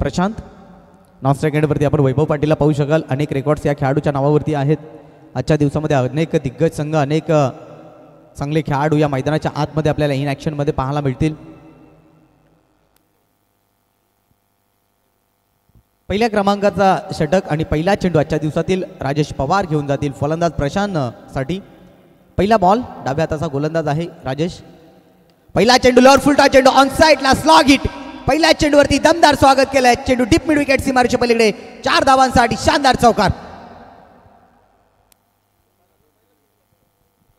Prashant. Non strike एंडवरती आपण वैभव पाटीलला पाहू शकाल. अनेक रेकॉर्ड्स या खेळाडूच्या नावावरती आहेत. आजच्या दिवसामध्ये अनेक दिग्गज संघ, अनेक चांगले खेळाडू या मैदानाच्या आतमध्ये आपल्याला इन ॲक्शनमध्ये पाहायला मिळतील. पहिल्या क्रमांकाचा षटक आणि पहिला चेंडू आजच्या दिवसातील राजेश पवार घेऊन जातील. फलंदाज प्रशांत साठी पहिला बॉल. डाव्या हाताचा गोलंदाज आहे राजेश. पहिला चेंडू लॉर फुलटा चेंडू ऑन साइडला स्लॉग हिट. पहिल्या चेंडूवरती दमदार स्वागत केलंय. चेंडू डीप मिड विकेट सीमारेषे पलीकडे 4 धावांसाठी शानदार चौकार.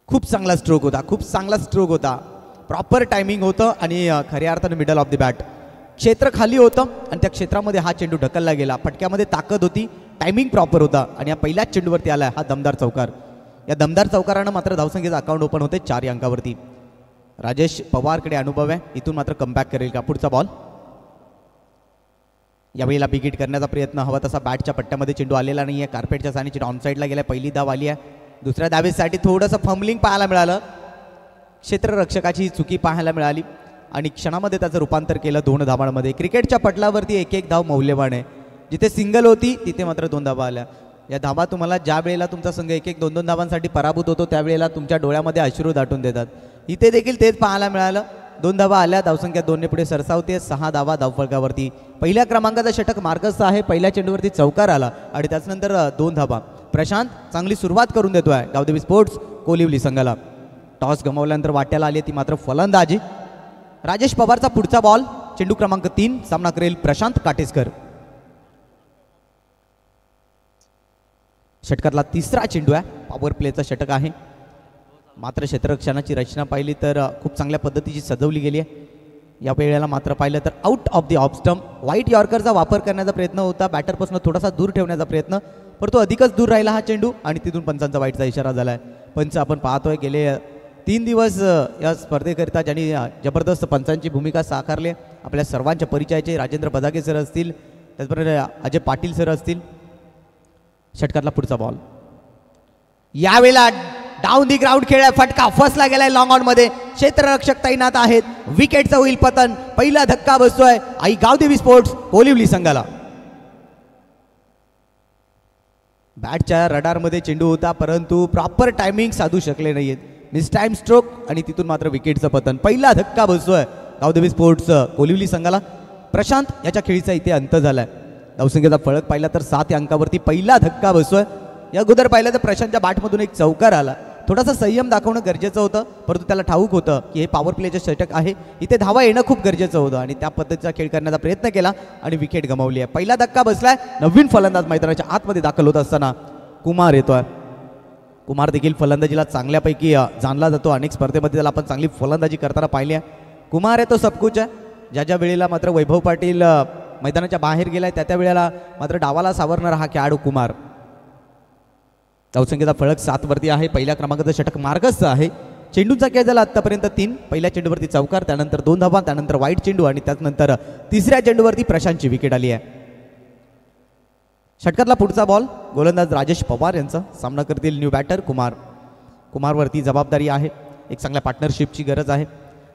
खूप चांगला स्ट्रोक होता, खूप चांगला स्ट्रोक होता. प्रॉपर टायमिंग होतं आणि खऱ्या अर्थानं मिडल ऑफ द बॅट. क्षेत्र खाली होतं आणि त्या क्षेत्रामध्ये हा चेंडू ढकलला गेला. फटक्यामध्ये ताकद होती, टायमिंग प्रॉपर होता आणि या पहिल्याच चेंडूवरती आला हा दमदार चौकार. या दमदार चौकारानं मात्र धावसंख्येचं अकाउंट ओपन होते 4 अंकावरती. राजेश पवारकडे अनुभव आहे, इथून मात्र कमबॅक करेल का. पुढचा बॉल. यावेळेला बिग हिट करण्याचा प्रयत्न हवा तसा बॅटच्या पट्ट्यामध्ये चेंडू आलेला नाही आहे. कार्पेटच्या सानीची ऑन साईडला गेला. पहिली धाव आली आहे. दुसऱ्या धावेसाठी थोडंसं फंबलिंग पाहायला मिळालं. क्षेत्ररक्षकाची चुकी पाहायला मिळाली आणि क्षणामध्ये त्याचं रूपांतर केलं 2 धावांमध्ये. क्रिकेटच्या पटलावरती एक धाव मौल्यवान आहे. जिथे सिंगल होती तिथे मात्र 2 धावा आल्या. या धावा तुम्हाला ज्या वेळेला तुमचा संघ 1-2 धावांसाठी पराभूत होतो त्यावेळेला तुमच्या डोळ्यामध्ये अश्रू दाटून देतात. इथे देखील तेच पाहायला मिळालं. 2 धावा आल्या. धावसंख्या 2 ने पुढे सरसावते. 6 धावा धावफलकावरती. पहिल्या क्रमांकाचा षटक मार्कसचा आहे. पहिल्या चेंडूवरती चौकार आला आणि त्याच्यानंतर 2 धावा. प्रशांत चांगली सुरुवात करून देतोय गावदेवी स्पोर्ट्स कोलिवली संघाला. टॉस गमावल्यानंतर वाट्याला आली ती मात्र फलंदाजी. राजेश पवारचा पुढचा बॉल. चेंडू क्रमांक 3. सामना करेल प्रशांत काटेसकर. षटकातला तिसरा चेंडू आहे. पॉवर प्लेचा षटक आहे. मात्र क्षेत्ररक्षणाची रचना पाहिली तर खूप चांगल्या पद्धतीची सजवली गेली आहे. या वेळेला मात्र पाहिलं तर out of the off stump. Wide यॉर्करचा वापर करण्याचा प्रयत्न होता. बॅटरपासून थोडासा दूर ठेवण्याचा प्रयत्न, परंतु अधिकच दूर राहिला हा चेंडू आणि तिथून पंचांचा वाईटचा इशारा झाला आहे. पंच आपण पाहतोय गेले 3 दिवस या स्पर्धेकरिता ज्यांनी जबरदस्त पंचांची भूमिका साकारली. आपल्या सर्वांच्या परिचयाचे राजेंद्र बदागे सर असतील, त्याचबरोबर अजय पाटील सर असतील. षटकातला पुढचा बॉल. यावेळेला डाऊन दी ग्राउंड खेळ. फटका फसला गेलाय लॉंग ऑन मध्ये. क्षेत्ररक्षक तैनात आहेत. विकेटचं होईल पतन. पहिला धक्का बसतोय आई गावदेवी स्पोर्ट्स कोलिवली संघाला. बॅटच्या रडारमध्ये चेंडू होता परंतु प्रॉपर टायमिंग साधू शकले नाहीयेत. मिस टाइम स्ट्रोक आणि तिथून मात्र विकेटचं पतन. पहिला धक्का बसतोय गावदेवी स्पोर्ट्स कोलिवली संघाला. प्रशांत याच्या खेळीचा इथे अंत झालाय. धावसंख्येचा फळक पाहिला तर 7 अंकावरती पहिला धक्का बसतोय. या अगोदर पाहिलं तर प्रशांतच्या बॅटमधून एक चौकार आला. थोडासा संयम दाखवणं गरजेचं होतं परंतु त्याला ठाऊक होतं की हे पॉवर प्लेचे षटक आहे, इथे धावा येणं खूप गरजेचं होतं आणि त्या पद्धतीचा खेळ करण्याचा प्रयत्न केला आणि विकेट गमावली आहे. पहिला धक्का बसलाय. नवीन फलंदाज मैदानाच्या आतमध्ये दाखल होत असताना कुमार येतोय. कुमार देखील फलंदाजीला चांगल्यापैकी जाणला जातो. अनेक स्पर्धेमध्ये त्याला आपण चांगली फलंदाजी करताना पाहिली आहे. कुमार आहे तो सबकुच आहे. ज्या वेळेला मात्र वैभव पाटील मैदानाच्या बाहेर गेलाय त्या वेळेला मात्र डावाला सावरणारा हा खेळाडू कुमार. धावसंख्येचा फळक 7 वरती आहे. पहिल्या क्रमांकाचं षटक मार्गसचं आहे. चेंडूचा खेळ झाला आतापर्यंत 3. पहिल्या चेंडूवरती चौकार, त्यानंतर 2 धावा, त्यानंतर वाईट चेंडू आणि त्यानंतर तिसऱ्या चेंडूवरती प्रशांतची विकेट आली आहे. षटकातला पुढचा बॉल. गोलंदाज राजेश पवार यांचा. सामना करतील न्यू बॅटर कुमार. कुमारवरती जबाबदारी आहे. एक चांगल्या पार्टनरशिपची गरज आहे.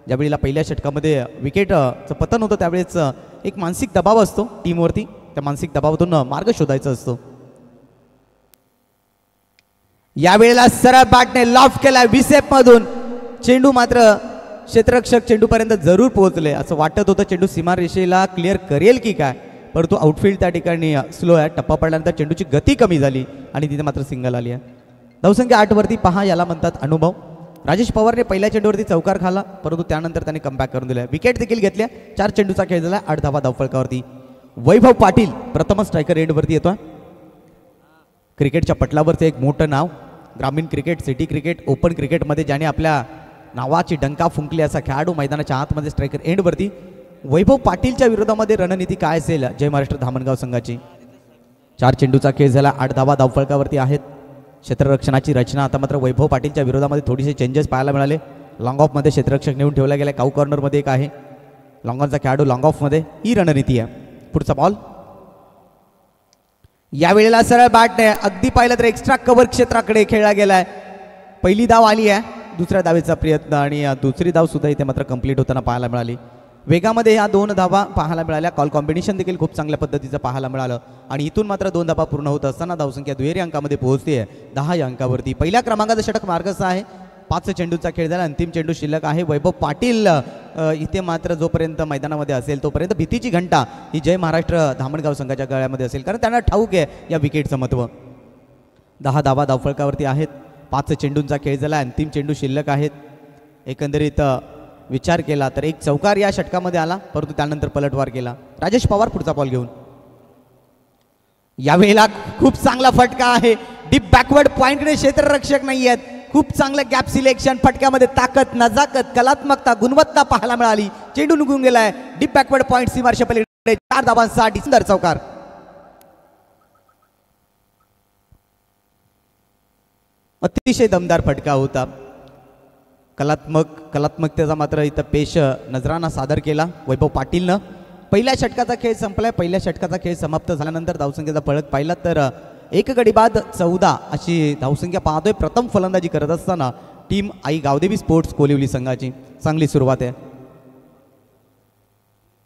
ज्यावेळेला पहिल्या षटकामध्ये विकेटचं पतन होतं त्यावेळेस एक मानसिक दबाव असतो टीमवरती. त्या मानसिक दबावातून मार्ग शोधायचा असतो. यावेळेला सरळ बॅटने लॉफ्ट केलाय विसेप मधून. चेंडू मात्र क्षेत्ररक्षक चेंडूपर्यंत जरूर पोहोचले असं वाटत होतं. चेंडू सीमारेषेला क्लिअर करेल की काय, परंतु आउटफील्ड त्या ठिकाणी स्लो आहे. टप्पा पडल्यानंतर चेंडूची गती कमी झाली आणि तिथे मात्र सिंगल आली आहे. धावसंख्या 8 वरती पहा. याला म्हणतात अनुभव. राजेश पवारने पहिल्या चेंडूवरती चौकार खाला परंतु त्यानंतर त्याने कमबॅक करून दिला. विकेट देखील घेतल्या. 4 चेंडूचा खेळ झाला. 8 धावा धावफलकावरती. वैभव पाटील प्रथम स्ट्रायकर एंडवरती येतोय. क्रिकेटच्या पटलावरचं एक मोठं नाव. ग्रामीण क्रिकेट, सिटी क्रिकेट, ओपन क्रिकेटमध्ये ज्याने आपल्या नावाची डंका फुंकली असा खेळाडू मैदानाच्या आतमध्ये स्ट्रायकर एंडवरती. वैभव पाटीलच्या विरोधामध्ये रणनीती काय असेल जय महाराष्ट्र धामणगाव संघाची. 4 चेंडूचा खेळ झाला. 8 धावा धावफलकावरती आहेत. क्षेत्ररक्षणाची रचना आता मात्र वैभव पाटीलच्या विरोधामध्ये थोडीसे चेंजेस पाहायला मिळाले. लॉंग ऑफमध्ये क्षेत्ररक्षक नेऊन ठेवला गेला. काऊ कॉर्नरमध्ये एक आहे. लॉंग ऑनचा खेळाडू लॉंग ऑफमध्ये. ही रणनीती आहे. पुढचा बॉल. यावेळेला सरळ बॅटने अगदी पाहिलं तर एक्स्ट्रा कव्हर क्षेत्राकडे खेळला गेलाय. पहिली धाव आली आहे. दुसऱ्या धावेचा प्रयत्न आणि दुसरी धाव सुद्धा इथे मात्र कंप्लीट होताना पाहायला मिळाली. वेगामध्ये ह्या 2 धावा पाहायला मिळाल्या. कॉल कॉम्बिनेशन देखील खूप चांगल्या पद्धतीचं पाहायला मिळालं आणि इथून मात्र 2 धावा पूर्ण होत असताना धावसंख्या दुहेरी अंकामध्ये पोहोचते आहे 10 या अंकावरती. पहिल्या क्रमांकाचं षटक मार्गस्थ आहे. 5 चेंडूचा खेळ झाला. अंतिम चेंडू शिल्लक आहे. वैभव पाटील इथे मात्र जोपर्यंत मैदानामध्ये असेल तोपर्यंत भीतीची घंटा ही जय महाराष्ट्र धामणगाव संघाच्या गळ्यामध्ये असेल, कारण त्यांना ठाऊक आहे या विकेटचं महत्त्व. 10 धावा धावफलकावरती आहेत. 5 चेंडूंचा खेळ झाला. अंतिम चेंडू शिल्लक आहेत. एकंदरीत विचार केला तर एक चौकार या षटकामध्ये आला, परंतु त्यानंतर पलटवार केला. राजेश पवार पुढचा बॉल घेऊन. यावेळेला खूप चांगला फटका आहे. डीप बॅकवर्ड पॉइंटकडे क्षेत्ररक्षक नाही आहेत. खूप चांगलं गॅप सिलेक्शन. फटक्यामध्ये ताकद, नजाकत, कलात्मकता, गुणवत्ता पाहायला मिळाली. चेंडू निघून गेलाय. डीप बॅकवर्ड पॉइंट सीमारेषा पलीकडे 4 धावांसाठी सुंदर चौकार. अतिशय दमदार फटका होता. कलात्मकतेचा मात्र इथं पेश नजराना सादर केला वैभव पाटीलनं. पहिल्या षटकाचा खेळ संपलाय. पहिल्या षटकाचा खेळ समाप्त झाल्यानंतर धावसंख्येचा फलक पाहिला तर 1 गडी बाद 14 अशी धावसंख्या पाहतोय. प्रथम फलंदाजी करत असताना टीम आई गावदेवी स्पोर्ट्स कोलिवली संघाची चांगली सुरुवात आहे.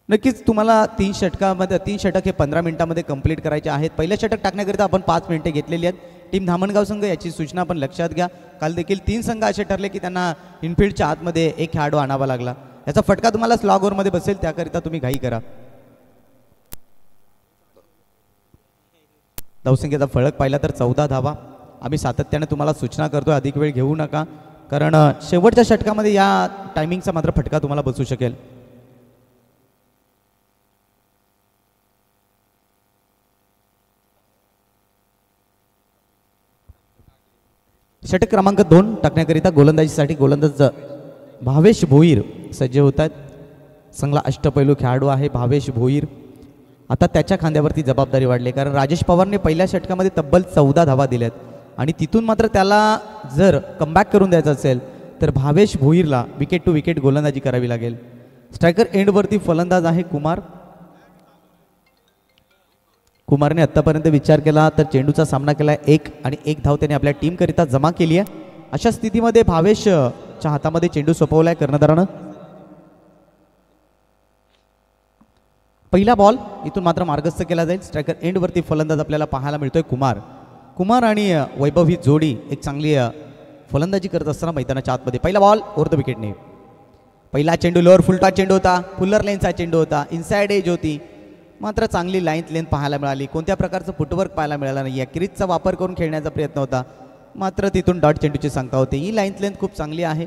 नक्कीच तुम्हाला 3 षटक हे 15 मिनिटांमध्ये कंप्लीट करायचे आहेत. पहिलं षटक टाकण्याकरिता आपण 5 मिनिटे घेतलेली आहेत. टीम धामणगाव संघ याची सूचना आपण लक्षात घ्या. काल देखील 3 संघ असे ठरले की त्यांना इनफिल्डच्या आतमध्ये एक खेळाडू आणावा लागला. याचा फटका तुम्हाला स्लॉग ओव्हरमध्ये बसेल, त्याकरिता तुम्ही घाई करा. धावसंख्येचा फलक पाहिला तर 14 धावा. आम्ही सातत्याने तुम्हाला सूचना करतोय, अधिक वेळ घेऊ नका, कारण शेवटच्या षटकामध्ये या टायमिंगचा मात्र फटका तुम्हाला बसू शकेल. षटक क्रमांक 2 टाकण्याकरिता गोलंदाजीसाठी गोलंदाज भावेश भोईर सज्ज होत आहेत. चांगला अष्टपैलू खेळाडू आहे भावेश भोईर. आता त्याच्या खांद्यावरती जबाबदारी वाढली, कारण राजेश पवारने पहिल्या षटकामध्ये तब्बल 14 धावा दिल्यात आणि तिथून मात्र त्याला जर कमबॅक करून द्यायचं असेल तर भावेश भोईरला विकेट टू विकेट गोलंदाजी करावी लागेल. स्ट्रायकर एंडवरती फलंदाज आहे कुमारने आत्तापर्यंत विचार केला तर चेंडूचा सामना केला. 1 धाव त्याने आपल्या टीमकरिता जमा केली आहे. अशा स्थितीमध्ये भावेशच्या हातामध्ये चेंडू सोपवलाय कर्णधारानं. पहिला बॉल इथून मात्र मार्गस्थ केला जाईल. स्ट्रायकर एंडवरती फलंदाज आपल्याला पाहायला मिळतोय कुमार आणि वैभव ही जोडी एक चांगली फलंदाजी करत असताना मैदानाच्या आतमध्ये. पहिला बॉल ओव्हर द विकेटने. पहिला चेंडू लोअर फुलटॉस चेंडू होता. फुल्लर लेनचा चेंडू होता. इनसाइड एज होती, मात्र चांगली लेंथ पाहायला मिळाली. कोणत्या प्रकारचं फुटवर्क पाहायला मिळाला नाही. या क्रीजचा वापर करून खेळण्याचा प्रयत्न होता, मात्र तिथून डॉट चेंडूची सांगता होती. ही लेंथ खूप चांगली आहे.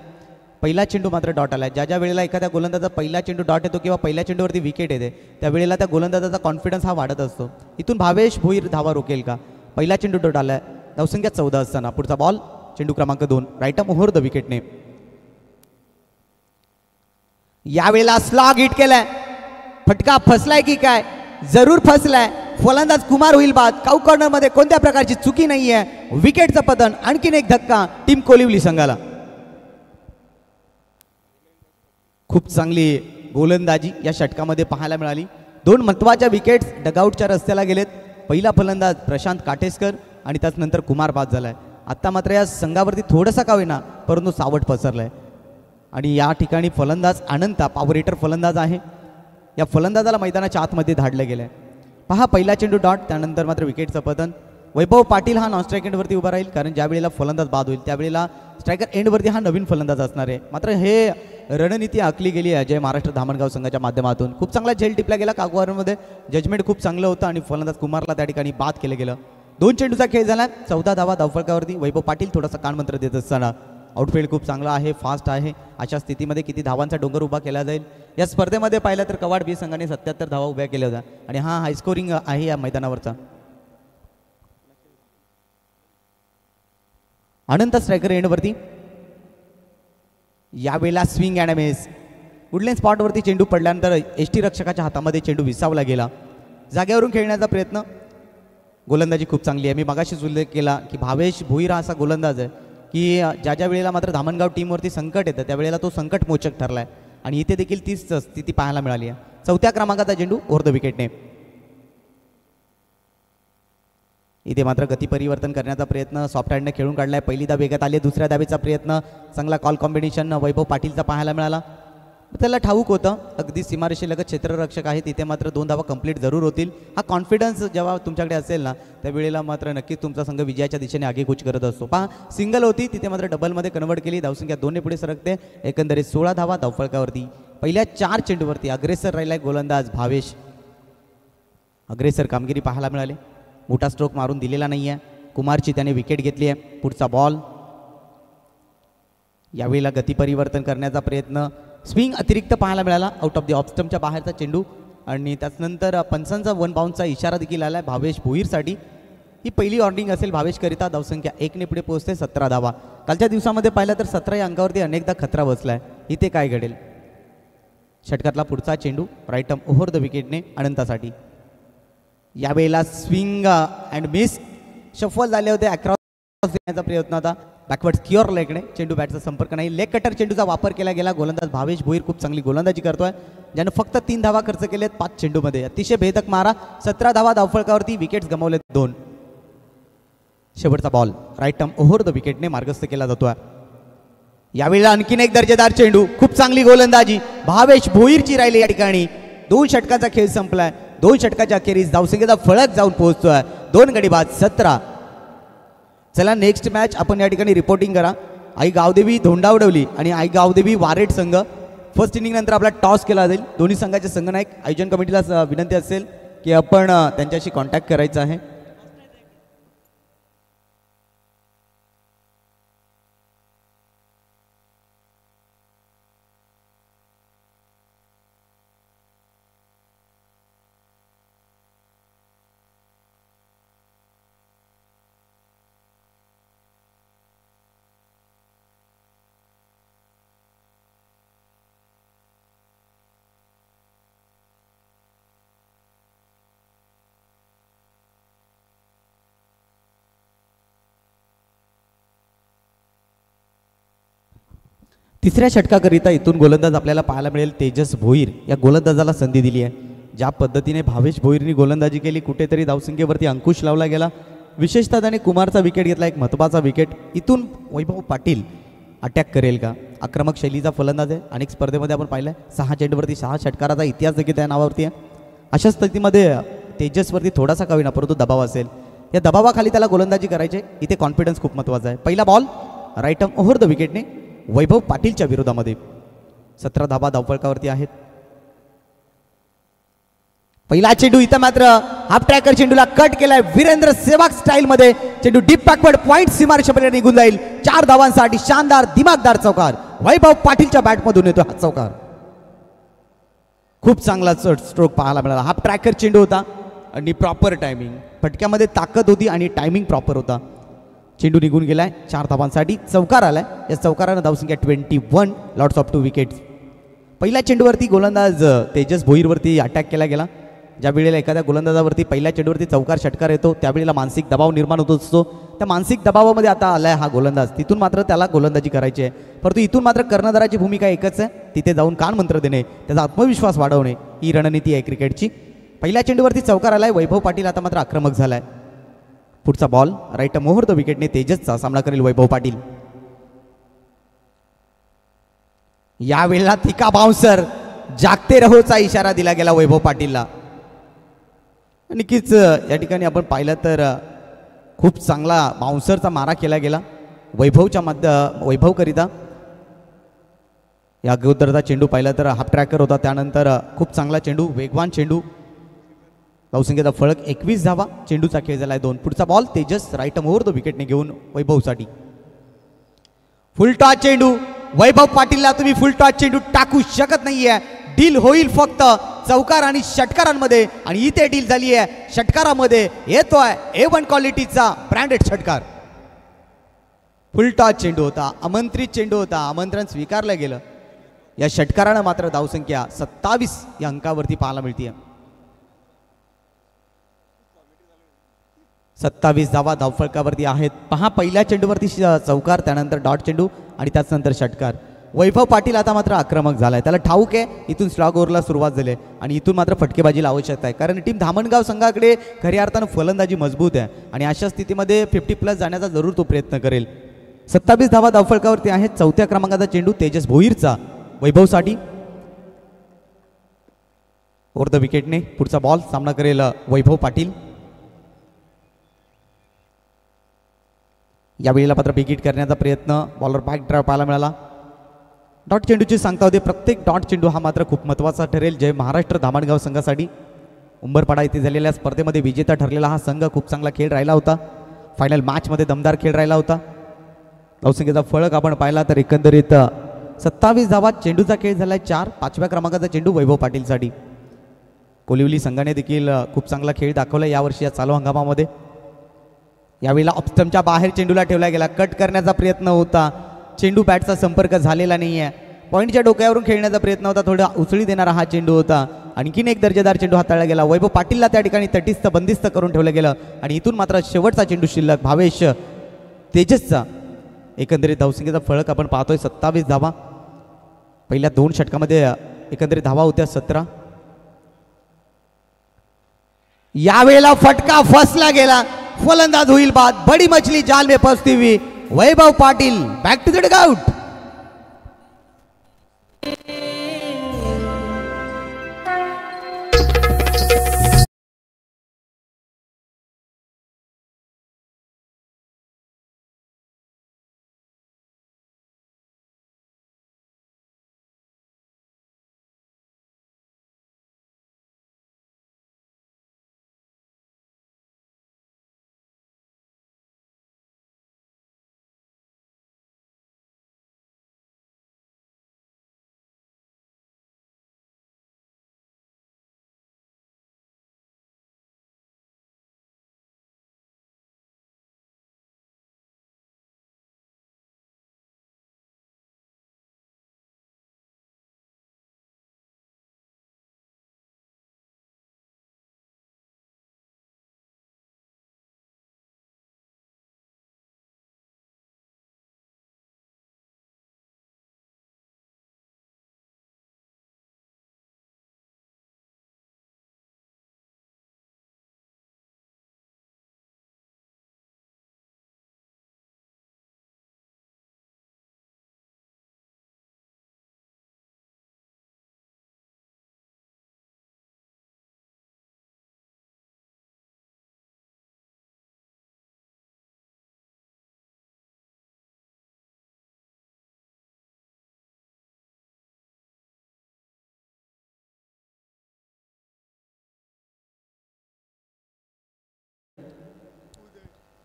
पहिला चेंडू मात्र डॉट आला. ज्या वेळेला एखाद्या गोलंदाजा पहिला चेंडू डॉट येतो किंवा पहिल्या चेंडूवरती विकेट येते, त्यावेळेला त्या गोलंदाजाचा कॉन्फिडन्स हा वाढत असतो. इथून भावेश भोईर धावा रोकेल का? पहिला चेंडू डॉट आलाय. धावसंख्या 14 असताना पुढचा बॉल चेंडू क्रमांक 2 राईट आर्म ओव्हर द विकेटने. यावेळेला स्लॉग हिट केलाय. फटका फसलाय की काय? जरूर फसलाय. फलंदाज कुमार होईल बाद. काऊ कॉर्नर मध्ये कोणत्या प्रकारची चुकी नाहीये. विकेटचं पतन. आणखीन एक धक्का टीम कोलिवली संघाला. खूप चांगली गोलंदाजी या षटकामध्ये पाहायला मिळाली. 2 महत्त्वाच्या विकेट्स डगआउटच्या रस्त्याला गेलेत. पहिला फलंदाज प्रशांत काटेसकर आणि त्यानंतर कुमार बाद झालाय. आता मात्र या संघावरती थोडंसं का होईना परंतु सावट पसरलाय आणि या ठिकाणी फलंदाज अनंता पॉवर हिटर फलंदाज आहे. या फलंदाजाला मैदानाच्या आतमध्ये धाडलं गेलंय. पहा पहिला चेंडू डॉट, त्यानंतर मात्र विकेटचं पतन. वैभव पाटील हा नॉन स्ट्राईक एंडवरती उभा राहील, कारण ज्या वेळेला फलंदाज बाद होईल त्यावेळेला स्ट्रायकर एंडवरती हा नवीन फलंदाज असणार आहे. मात्र हे रणनीती आखली गेली आहे जय महाराष्ट्र धामणगाव संघाच्या माध्यमातून. खूप चांगला झेल टिपला गेला. कागवारमध्ये जजमेंट खूप चांगलं होतं आणि फलंदाज कुमारला त्या ठिकाणी बाद केलं गेलं. 2 चेंडूचा खेळ झाला. 14 धावा धावफलकावरती. वैभव पाटील थोडासा कानमंत्र देत असताना आउटफील्ड खूप चांगला आहे, फास्ट आहे. अशा स्थितीमध्ये किती धावांचा डोंगर उभा केला जाईल. या स्पर्धेमध्ये पाहिलं तर कवाड बी संघाने 77 धावा उभ्या केल्या होत्या आणि हा हायस्कोरिंग आहे या मैदानावरचा. अनंत स्ट्रायकर एंडवरती. यावेळेला स्विंग अँड मिस. वुडलँड स्पॉटवरती चेंडू पडल्यानंतर एसटी रक्षकाच्या हातामध्ये चेंडू विसावला गेला. जागेवरून खेळण्याचा प्रयत्न. गोलंदाजी खूप चांगली आहे. मी मगाशीच उल्लेख केला की भावेश भोईर हा असा गोलंदाज आहे की ज्या वेळेला मात्र धामणगाव टीमवरती संकट येतं त्यावेळेला तो संकट मोचक ठरलाय आणि इथे देखील तीच स्थिती पाहायला मिळाली आहे. 4थ्या क्रमांकाचा चेंडू ओव्हर द विकेटने. इथे मात्र गती परिवर्तन करण्याचा प्रयत्न सॉफ्ट हँडने खेळून काढलाय. पहिली धाव वेगात आली. दुसऱ्या धावेचा प्रयत्न. चांगला कॉल कॉम्बिनेशन वैभव पाटीलचा पाहायला मिळाला. त्याला ठाऊक होतं अगदी सीमारेषेलगत क्षेत्ररक्षक आहे, तिथे मात्र 2 धावा कंप्लीट जरूर होतील. हा कॉन्फिडन्स जेव्हा तुमच्याकडे असेल ना त्यावेळेला मात्र नक्कीच तुमचा संघ विजयाच्या दिशेने आगेकूच करत असतो. पहा सिंगल होती तिथे मात्र डबलमध्ये कन्वर्ट केली, धावसंख्या 2 ने पुढे सरकते. एकंदरीत 16 धावा धावफलकावरती. पहिल्या 4 चेंडूवरती अग्रेसर राहिलाय गोलंदाज भावेश. अग्रेसर कामगिरी पाहायला मिळाली, मोठा स्ट्रोक मारून दिलेला नाही आहे. कुमारची त्याने विकेट घेतली आहे. पुढचा बॉल, यावेळेला गती परिवर्तन करण्याचा प्रयत्न, स्विंग अतिरिक्त पाहायला मिळाला, आउट ऑफ द ऑफ स्टंपच्या बाहेरचा चेंडू आणि त्याचनंतर पंचांचा 1 बाउन्सचा इशारा देखील आला आहे भावेश भोईरसाठी. ही पहिली वॉर्निंग असेल भावेशकरिता. धावसंख्या 1 ने पुढे पोहोचते. 17 धावा. कालच्या दिवसामध्ये पाहिलं तर 17 या अंकावरती अनेकदा खतरा बसला आहे. इथे काय घडेल? षटकातला पुढचा चेंडू राईट आर्म ओव्हर द विकेटने अनंतासाठी. यावेळेला स्विंग अँड मिस, शफल झाले होते, अक्रॉस देण्याचा प्रयत्न होता, बॅकवर्ड क्युअर लेगने. चेंडू बॅटचा संपर्क नाही. लेग कटर चेंडूचा वापर केला गेला. गोलंदाज भावेश भोईर खूप चांगली गोलंदाजी करतोय, ज्यानं फक्त 3 धावा खर्च केलेत 5 चेंडूमध्ये. अतिशय भेदक मारा. 17 धावा धावफलकावरती. विकेट्स गमावलेत 2. शेवटचा ball right arm over the विकेटने मार्गस्थ केला जातोय. यावेळेला आणखीन एक दर्जेदार चेंडू, खूप चांगली गोलंदाजी भावेश भोईरची राहिली या ठिकाणी. 2 षटकांचा खेळ संपलाय. 2 षटकाच्या अखेरीस धावसंख्येचा फळक जाऊन पोहोचतोय. 2 गडी बाद 17. चला नेक्स्ट मॅच आपण या ठिकाणी रिपोर्टिंग करा. आई गावदेवी धोंडावडवली आणि आई गावदेवी वारेट संघ. फर्स्ट इनिंग नंतर आपला टॉस केला जाईल. दोन्ही संघाचे संघनायक आयोजन कमिटीला विनंती असेल की आपण त्यांच्याशी कॉन्टॅक्ट करायचा आहे. तिसऱ्या षटकाकरिता इथून गोलंदाज आपल्याला पाहायला मिळेल तेजस भोईर. या गोलंदाजाला संधी दिली आहे. ज्या पद्धतीने भावेश भोईरनी गोलंदाजी केली, कुठेतरी धावसंख्येवरती अंकुश लावला गेला. विशेषतः त्याने कुमारचा विकेट घेतला, एक महत्त्वाचा विकेट. इथून वैभव पाटील अटॅक करेल का? आक्रमक शैलीचा फलंदाज आहे. अनेक स्पर्धेमध्ये आपण पाहिलं आहे 6 चेंडूवरती 6 षटकाराचा इतिहास देखील त्या नावावरती आहे. अशा स्थितीमध्ये तेजसवरती थोडासा का होईना परंतु दबाव असेल. या दबावाखाली त्याला गोलंदाजी करायचे. इथे कॉन्फिडन्स खूप महत्त्वाचा आहे. पहिला ball right arm over the विकेटने वैभव पाटीलच्या विरोधामध्ये. 17 धाबा धावफलकावरती आहेत. पहिला चेंडू इथं मात्र हाफ ट्रॅकर चेंडूला कट केलाय वीरेंद्र सेवाग स्टाईल मध्ये. चेंडू डीप बॅकवर्ड पॉइंट सीमारेषेपर्यंत निघून जाईल. 4 धावांसाठी शानदार दिमागदार चौकार वैभव पाटीलच्या बॅटमधून येतो हा चौकार. खूप चांगला स्ट्रोक पाहायला मिळाला. हाफ ट्रॅकर चेंडू होता आणि प्रॉपर टायमिंग, फटक्यामध्ये ताकद होती आणि टायमिंग प्रॉपर होता. चेंडू निघून गेलाय. 4 धावांसाठी चौकार आलाय. या चौकारानं धावसंख्या 21, लॉट्स ऑफ 2 विकेट्स. पहिल्या चेंडूवरती गोलंदाज तेजस भोईरवरती अटॅक केला गेला. ज्या वेळेला एखाद्या गोलंदाजावरती पहिल्या चेंडूवरती चौकार षटकार येतो त्यावेळेला मानसिक दबाव निर्माण होत असतो. त्या मानसिक दबावामध्ये आता आलाय हा गोलंदाज. तिथून मात्र त्याला गोलंदाजी करायची आहे, परंतु इथून मात्र कर्णधाराची भूमिका एकच आहे, तिथे जाऊन कान मंत्र देणे, त्याचा आत्मविश्वास वाढवणे ही रणनीती आहे क्रिकेटची. पहिल्या चेंडूवरती चौकार आलाय. वैभव पाटील आता मात्र आक्रमक झालाय. पुढचा ball right arm over the विकेटने तेजसचा सामना करेल वैभव पाटील. यावेळेला थिका बाउन्सर, जागते रहोचा इशारा दिला गेला वैभव पाटीलला. नक्कीच या ठिकाणी आपण पाहिलं तर खूप चांगला बाउन्सरचा मारा केला गेला वैभवकरिता. या अगोदरचा चेंडू पाहिला तर हाफ ट्रॅकर होता, त्यानंतर खूप चांगला चेंडू, वेगवान चेंडू. धावसंख्येचा फळक 21 धावा. चेंडूचा खेळ झालाय 2. पुढचा ball Tejas right arm over the विकेटने घेऊन वैभवसाठी. फुल टॉस चेंडू. वैभव पाटीलला तुम्ही फुल टॉस चेंडू टाकू शकत नाहीये. डील होईल फक्त चौकार आणि षटकारांमध्ये, आणि इथे डील झाली आहे. षटकारामध्ये येतोय A1 क्वालिटीचा ब्रँडेड षटकार. फुल टॉस चेंडू होता, आमंत्रित चेंडू होता, आमंत्रण स्वीकारलं गेलं. या षटकारानं मात्र धावसंख्या 27 या अंकावरती पाहायला मिळते. 27 धावा धावफलकावरती आहेत. पहा पहिल्या चेंडूवरती चौकार, त्यानंतर डॉट चेंडू आणि त्याचनंतर षटकार. वैभव पाटील आता मात्र आक्रमक झालाय. त्याला ठाऊक आहे इथून स्लॉग ओव्हरला सुरुवात झाली आणि इथून मात्र फटकेबाजीला आवश्यकता आहे, कारण टीम धामणगाव संघाकडे खऱ्या अर्थानं फलंदाजी मजबूत आहे आणि अशा स्थितीमध्ये 50+ जाण्याचा जरूर तो प्रयत्न करेल. 27 धावा धावफलकावरती आहेत. 4थ्या क्रमांकाचा चेंडू तेजस भोईरचा वैभवसाठी. ओव्हर द विकेटने पुढचा बॉल सामना करेल वैभव पाटील. यावेळेला मात्र विकेट करण्याचा प्रयत्न, बॉलर बॅक ड्राइव्ह पाहायला मिळाला. डॉट चेंडूची सांगता होते, प्रत्येक डॉट चेंडू हा मात्र खूप महत्त्वाचा ठरेल. जय महाराष्ट्र धामणगाव संघासाठी उंबरपाडा येथे झालेल्या स्पर्धेमध्ये विजेता ठरलेला हा संघ खूप चांगला खेळ राहिला होता. फायनल मॅचमध्ये दमदार खेळ राहिला होता. धावसंख्येचा फळक आपण पाहिला तर एकंदरीत 27 धावा. चेंडूचा खेळ झाला आहे 4. 5व्या क्रमांकाचा चेंडू वैभव पाटीलसाठी. कोलिवली संघाने देखील खूप चांगला खेळ दाखवला यावर्षी या चालू हंगामामध्ये. यावेळेला ऑफस्टम्पच्या बाहेर चेंडूला ठेवला गेला. कट करण्याचा प्रयत्न होता, चेंडू बॅटचा संपर्क झालेला नाही आहे. पॉईंटच्या डोक्यावरून खेळण्याचा प्रयत्न होता, थोडा उचळी देणारा हा चेंडू होता. आणखीन एक दर्जेदार चेंडू हाताळला गेला. वैभव पाटीलला त्या ठिकाणी तटीस्थ बंदिस्त करून ठेवलं गेलं आणि इथून मात्र शेवटचा चेंडू शिल्लक भावेश तेजसचा. एकंदरीत धावसंख्येचा फळक आपण पाहतोय 27 धावा. पहिल्या 2 षटकामध्ये एकंदरीत धावा होत्या 17. यावेळेला फटका फसला गेला. फलंदाज होईल बाद. बडी मछली जाल में फंसती हुई Vaibhav Patil back to the dugout.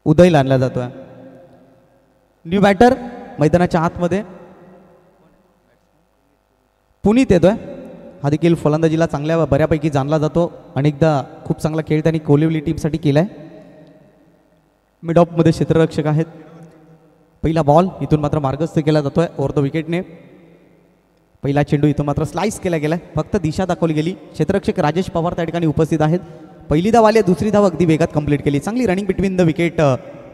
Uday आणला जातोय. न्यू बॅटर मैदानाच्या आतमध्ये पुनीत येतोय. हा देखील फलंदाजीला चांगल्या बऱ्यापैकी जाणला जातो. अनेकदा खूप चांगला खेळ त्यांनी कोलिवली टीमसाठी केलाय. मिड ऑफमध्ये क्षेत्ररक्षक आहेत. पहिला बॉल इथून मात्र मार्गस्थ केला जातोय ओव्हर द विकेटने. पहिला चेंडू इथून मात्र स्लाइस केला गेलाय. फक्त दिशा दाखवली गेली. क्षेत्ररक्षक राजेश पवार त्या ठिकाणी उपस्थित आहेत. पहिली धाव आली, दुसरी धाव अगदी वेगात कंप्लीट केली. चांगली रनिंग बिटवीन द विकेट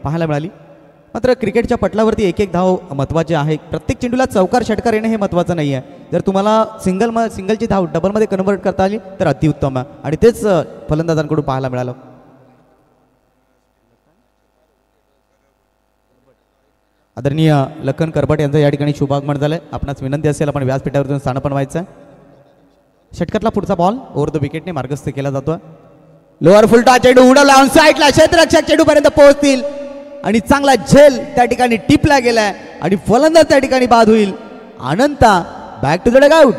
पाहायला मिळाली. मात्र क्रिकेटच्या पटलावरती एक धाव महत्त्वाचे आहे. प्रत्येक चेंडूला चौकार षटकार येणे हे महत्त्वाचं नाही आहे. जर तुम्हाला सिंगलची धाव डबलमध्ये कन्वर्ट करता आली तर अतिउत्तम आहे आणि तेच फलंदाजांकडून पाहायला मिळालं. आदरणीय लखन करबट यांचं या ठिकाणी शुभागमन झालंय. आपणास विनंती असेल आपण व्यासपीठावरून स्थान बनवायचं आहे. षटकातला पुढचा बॉल ओव्हर द विकेटने मार्गस्थ केला जातोय. लोअर फुलटा चेंडू उडवला ऑन साईडला. क्षेत्ररक्षक चेंडू पर्यंत पोहोचतील आणि चांगला झेल त्या ठिकाणी टिपला गेलाय आणि फलंदाज त्या ठिकाणी बाद होईल. अनंता बॅक टू द डगआउट.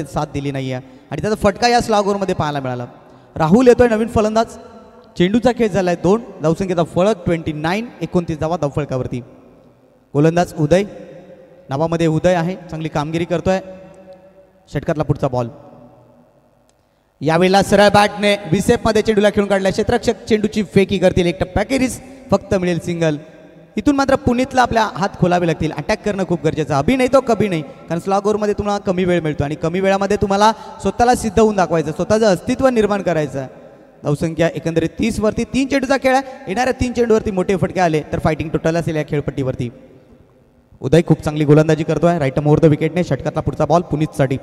साथ दिली नाहीये आणि त्याचा फटका या स्लॉग ओव्हरमध्ये पाहायला मिळाला. राहुल येतोय नवीन फलंदाज. चेंडूचा खेळ झालाय 2 धावसंख्येचा फलक 29 29 धावा धावफलकावरती. गोलंदाज उदय, नावामध्ये उदय आहे, चांगली कामगिरी करतोय. षटकातला पुढचा बॉल. यावेळेला सरळ बॅटने विसेपमध्ये चेंडूला खेळून काढला. क्षेत्ररक्षक चेंडूची फेकी करतील, एक टप्प्याखेरीज फक्त मिळेल सिंगल. इथून मात्र पुनीतला आपल्या हात खोलावे लागतील. अटॅक करणं खूप गरजेचं. अभि नाही तो कभी नाही, कारण स्लॉग ओव्हरमध्ये तुम्हाला कमी वेळ मिळतो आणि कमी वेळामध्ये तुम्हाला स्वतःला सिद्ध होऊन दाखवायचं, स्वतःचं अस्तित्व निर्माण करायचं. धावसंख्या एकंदरीत 30 वरती. 3 चेंडूचा खेळ आहे. येणाऱ्या 3 चेंडूवरती मोठे फटके आले तर फायटिंग टोटल असेल या खेळपट्टीवरती. उदय खूप चांगली गोलंदाजी करतोय, राईट ओव्हर द विकेटने. षटकातला पुढचा बॉल पुनीतसाठी.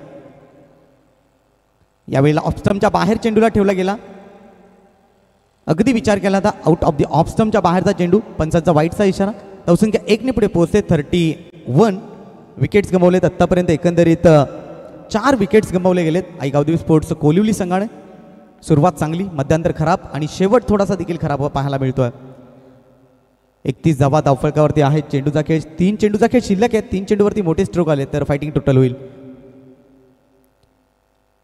यावेळेला ऑफस्टम्पच्या बाहेर चेंडूला ठेवला गेला. अगदी विचार केला तर आउट ऑफ द ऑफस्टम्पच्या बाहेरचा चेंडू, पंचांचा वाईटचा इशारा. धावसंख्या 1 ने पुढे पोहोचते. 31 विकेट्स गमावलेत आत्तापर्यंत. एकंदरीत 4 विकेट्स गमावले गेलेत आई गावदेवी स्पोर्ट्स कोलिवली संघाने. सुरुवात चांगली, मध्यांतर खराब आणि शेवट थोडासा देखील खराब पाहायला मिळतोय. 31 धावा धावफलकावरती आहे. चेंडूचा खेळ 3 चेंडूचा खेळ शिल्लक आहे. 3 चेंडूवरती मोठे स्ट्रोक आले तर फायटिंग टोटल होईल.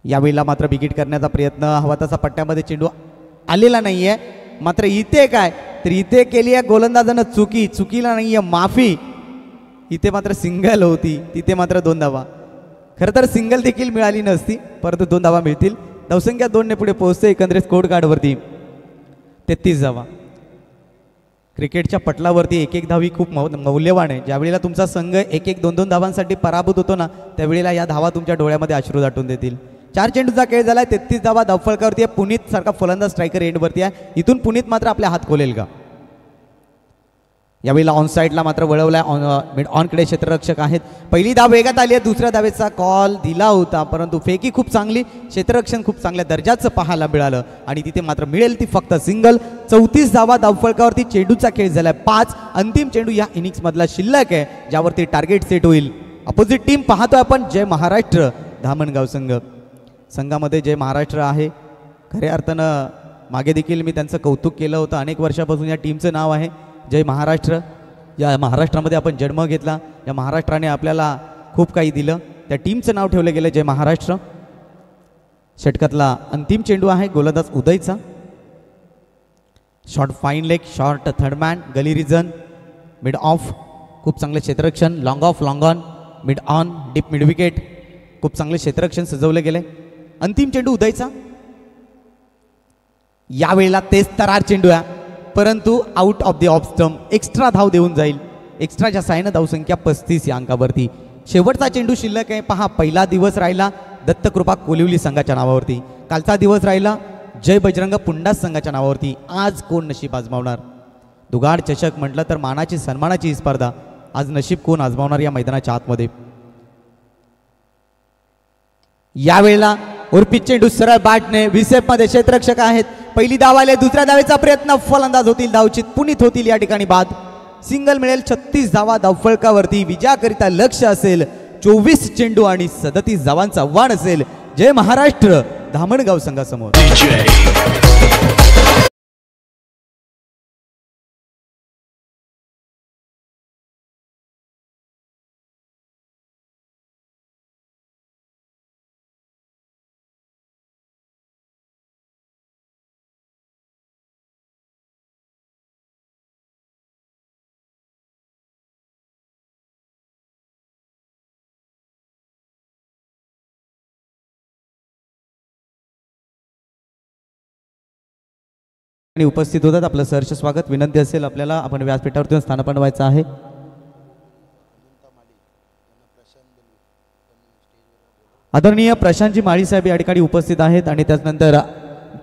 यावेळेला मात्र विकेट करण्याचा प्रयत्न, हवा तसा पट्ट्यामध्ये चेंडू आलेला नाहीये. मात्र इथे काय तर इथे केली आहे गोलंदाजानं चुकी, चुकीला नाहीये माफी. इथे मात्र सिंगल होती, तिथे मात्र 2 धावा. खरं तर सिंगल देखील मिळाली नसती, परंतु 2 धावा मिळतील. धावसंख्या 2 ने पुढे पोहोचते. एकंदरीत स्कोर कार्डवरती 33 धावा. क्रिकेटच्या पटलावरती एक एक धावी खूप मौल्यवान आहे. ज्यावेळेला तुमचा संघ 1-1 2-2 धावांसाठी पराभूत होतो ना, त्यावेळेला या धावा तुमच्या डोळ्यामध्ये अश्रू दाटून देतील. 4 चेंडूचा खेळ झालाय. 33 धावा धावफलकावरती आहे. पुनीत सारखा फलंदाज स्ट्रायकर एंडवरती आहे. इथून पुनीत मात्र आपल्या हात खोलेल का? यावेळेला ऑन साईडला मात्र वळवलाय. मिड ऑनकडे क्षेत्ररक्षक आहेत. पहिली धाव वेगात आली आहे. दुसऱ्या धावेचा कॉल दिला होता, परंतु फेकी खूप चांगली, क्षेत्ररक्षण खूप चांगल्या दर्जाचं पाहायला मिळालं आणि तिथे मात्र मिळेल ती फक्त सिंगल. 34 धावा धावफलकावरती. चेंडूचा खेळ झालाय 5. अंतिम चेंडू या इनिंग्स मधला शिल्लक आहे, ज्यावरती टार्गेट सेट होईल. अपोजिट टीम पाहतोय आपण, जय महाराष्ट्र धामणगाव संघ. संघामध्ये जय महाराष्ट्र आहे. खऱ्या अर्थानं मागे देखील मी त्यांचं कौतुक केलं होतं. अनेक वर्षापासून या टीमचं नाव आहे जय महाराष्ट्र. या महाराष्ट्रामध्ये आपण जन्म घेतला, या महाराष्ट्राने आपल्याला खूप काही दिलं, त्या टीमचं नाव ठेवलं गेलं जय महाराष्ट्र. षटकातला अंतिम चेंडू आहे गोलंदाज उदयचा. Short fine leg, short third man, gully region, mid off. खूप चांगले क्षेत्ररक्षण, long off, long on, mid on, deep mid wicket. खूप चांगले क्षेत्ररक्षण सजवले गेले. अंतिम चेंडू उदयचा. यावेळेला तेच तरार चेंडू आहे, परंतु out of the off stump. Extra धाव देऊन जाईल. एक्स्ट्राच्या साहाय्यानं धावसंख्या 35 या अंकावरती. शेवटचा चेंडू शिल्लक आहे. पहा, पहिला दिवस राहिला दत्तकृपा कोलिवली संघाच्या नावावरती. कालचा दिवस राहिला जय बजरंग पुंडास संघाच्या नावावरती. आज कोण नशीब आजमावणार? दुगाड चषक म्हटलं तर मानाची सन्मानाची ही स्पर्धा. आज नशीब कोण आजमावणार या मैदानाच्या आतमध्ये? यावेळेला उर्पित चेंडू सरळ बॅटने विसेपमध्ये क्षेत्ररक्षक आहेत. पहिली धाव आली. दुसऱ्या धावेचा प्रयत्न, फलंदाज होतील, धावचित पुनीत होतील. या ठिकाणी बाद. सिंगल मिळेल. 36 धावा धावफलकावरती. विजयाकरिता लक्ष असेल 24 चेंडू आणि 37 धावांचं आव्हान असेल जय महाराष्ट्र धामणगाव संघासमोर. आणि उपस्थित होतात. आपलं सहर्ष स्वागत. विनंती असेल आपल्याला, आपण व्यासपीठावरती स्थान बनवायचं आहे. आदरणीय प्रशांतजी माळी साहेब या ठिकाणी उपस्थित आहेत आणि त्यानंतर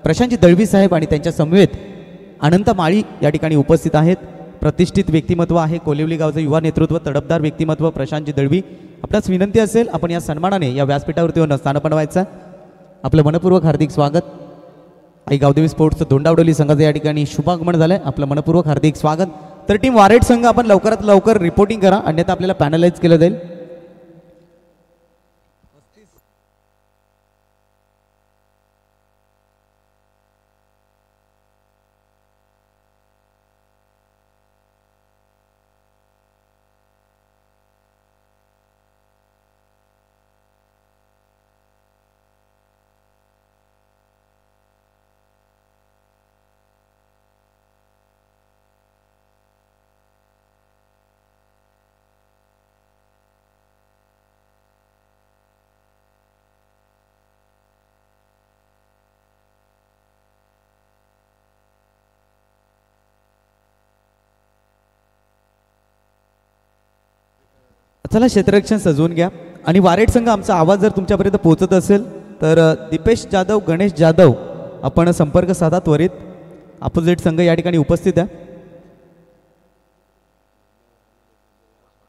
प्रशांतजी दळवी साहेब आणि त्यांच्या समवेत अनंत माळी या ठिकाणी उपस्थित आहेत. प्रतिष्ठित व्यक्तिमत्व आहे, कोलिवली गावचं युवा नेतृत्व, तडफदार व्यक्तिमत्व प्रशांतजी दळवी. आपल्यास विनंती असेल आपण या सन्मानाने या व्यासपीठावरती येऊन स्थान बनवायचं. आपलं मनपूर्वक हार्दिक स्वागत. आई गावदेवी स्पोर्ट्स दोंडावडोली संघाचं या ठिकाणी शुभागमन झालंय. आपलं मनपूर्वक हार्दिक स्वागत. तर टीम वारेट संघ आपण लवकरात लवकर रिपोर्टिंग करा, अन्यथा आपल्याला पॅनलाइज केलं जाईल. चला क्षेत्ररक्षण सजवून घ्या आणि वारेट संघ आमचा आवाज जर तुमच्यापर्यंत पोहोचत असेल तर दीपेश जाधव, गणेश जाधव आपण संपर्क साधा त्वरित. अपोजिट संघ या ठिकाणी उपस्थित आहे.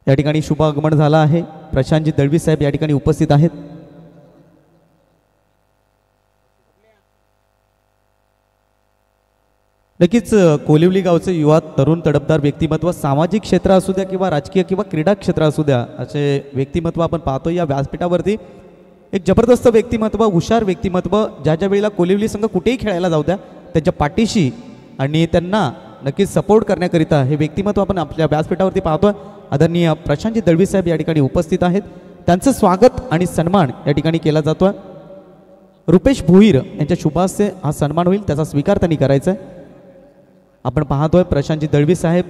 या ठिकाणी शुभ आगमन झाला आहे. प्रशांतजी दळवी साहेब या ठिकाणी उपस्थित आहेत. नक्कीच कोलिवली गावचे युवा तरुण तडफदार व्यक्तिमत्व, सामाजिक क्षेत्र असू द्या किंवा राजकीय किंवा क्रीडा क्षेत्र असू द्या, असे व्यक्तिमत्व आपण पाहतो या व्यासपीठावरती. एक जबरदस्त व्यक्तिमत्व, हुशार व्यक्तिमत्व, ज्या ज्या वेळेला कोलिवली संघ कुठेही खेळायला जाऊ द्या त्यांच्या पाठीशी आणि त्यांना नक्कीच सपोर्ट करण्याकरिता हे व्यक्तिमत्व आपण आपल्या व्यासपीठावरती पाहतोय. आदरणीय प्रशांतजी दळवी साहेब या ठिकाणी उपस्थित आहेत. त्यांचं स्वागत आणि सन्मान या ठिकाणी केला जातोय. रुपेश भोईर यांच्या शुभास्ते हा सन्मान होईल, त्याचा स्वीकार त्यांनी करायचा आहे. आपण पाहतोय प्रशांतजी दळवी साहेब,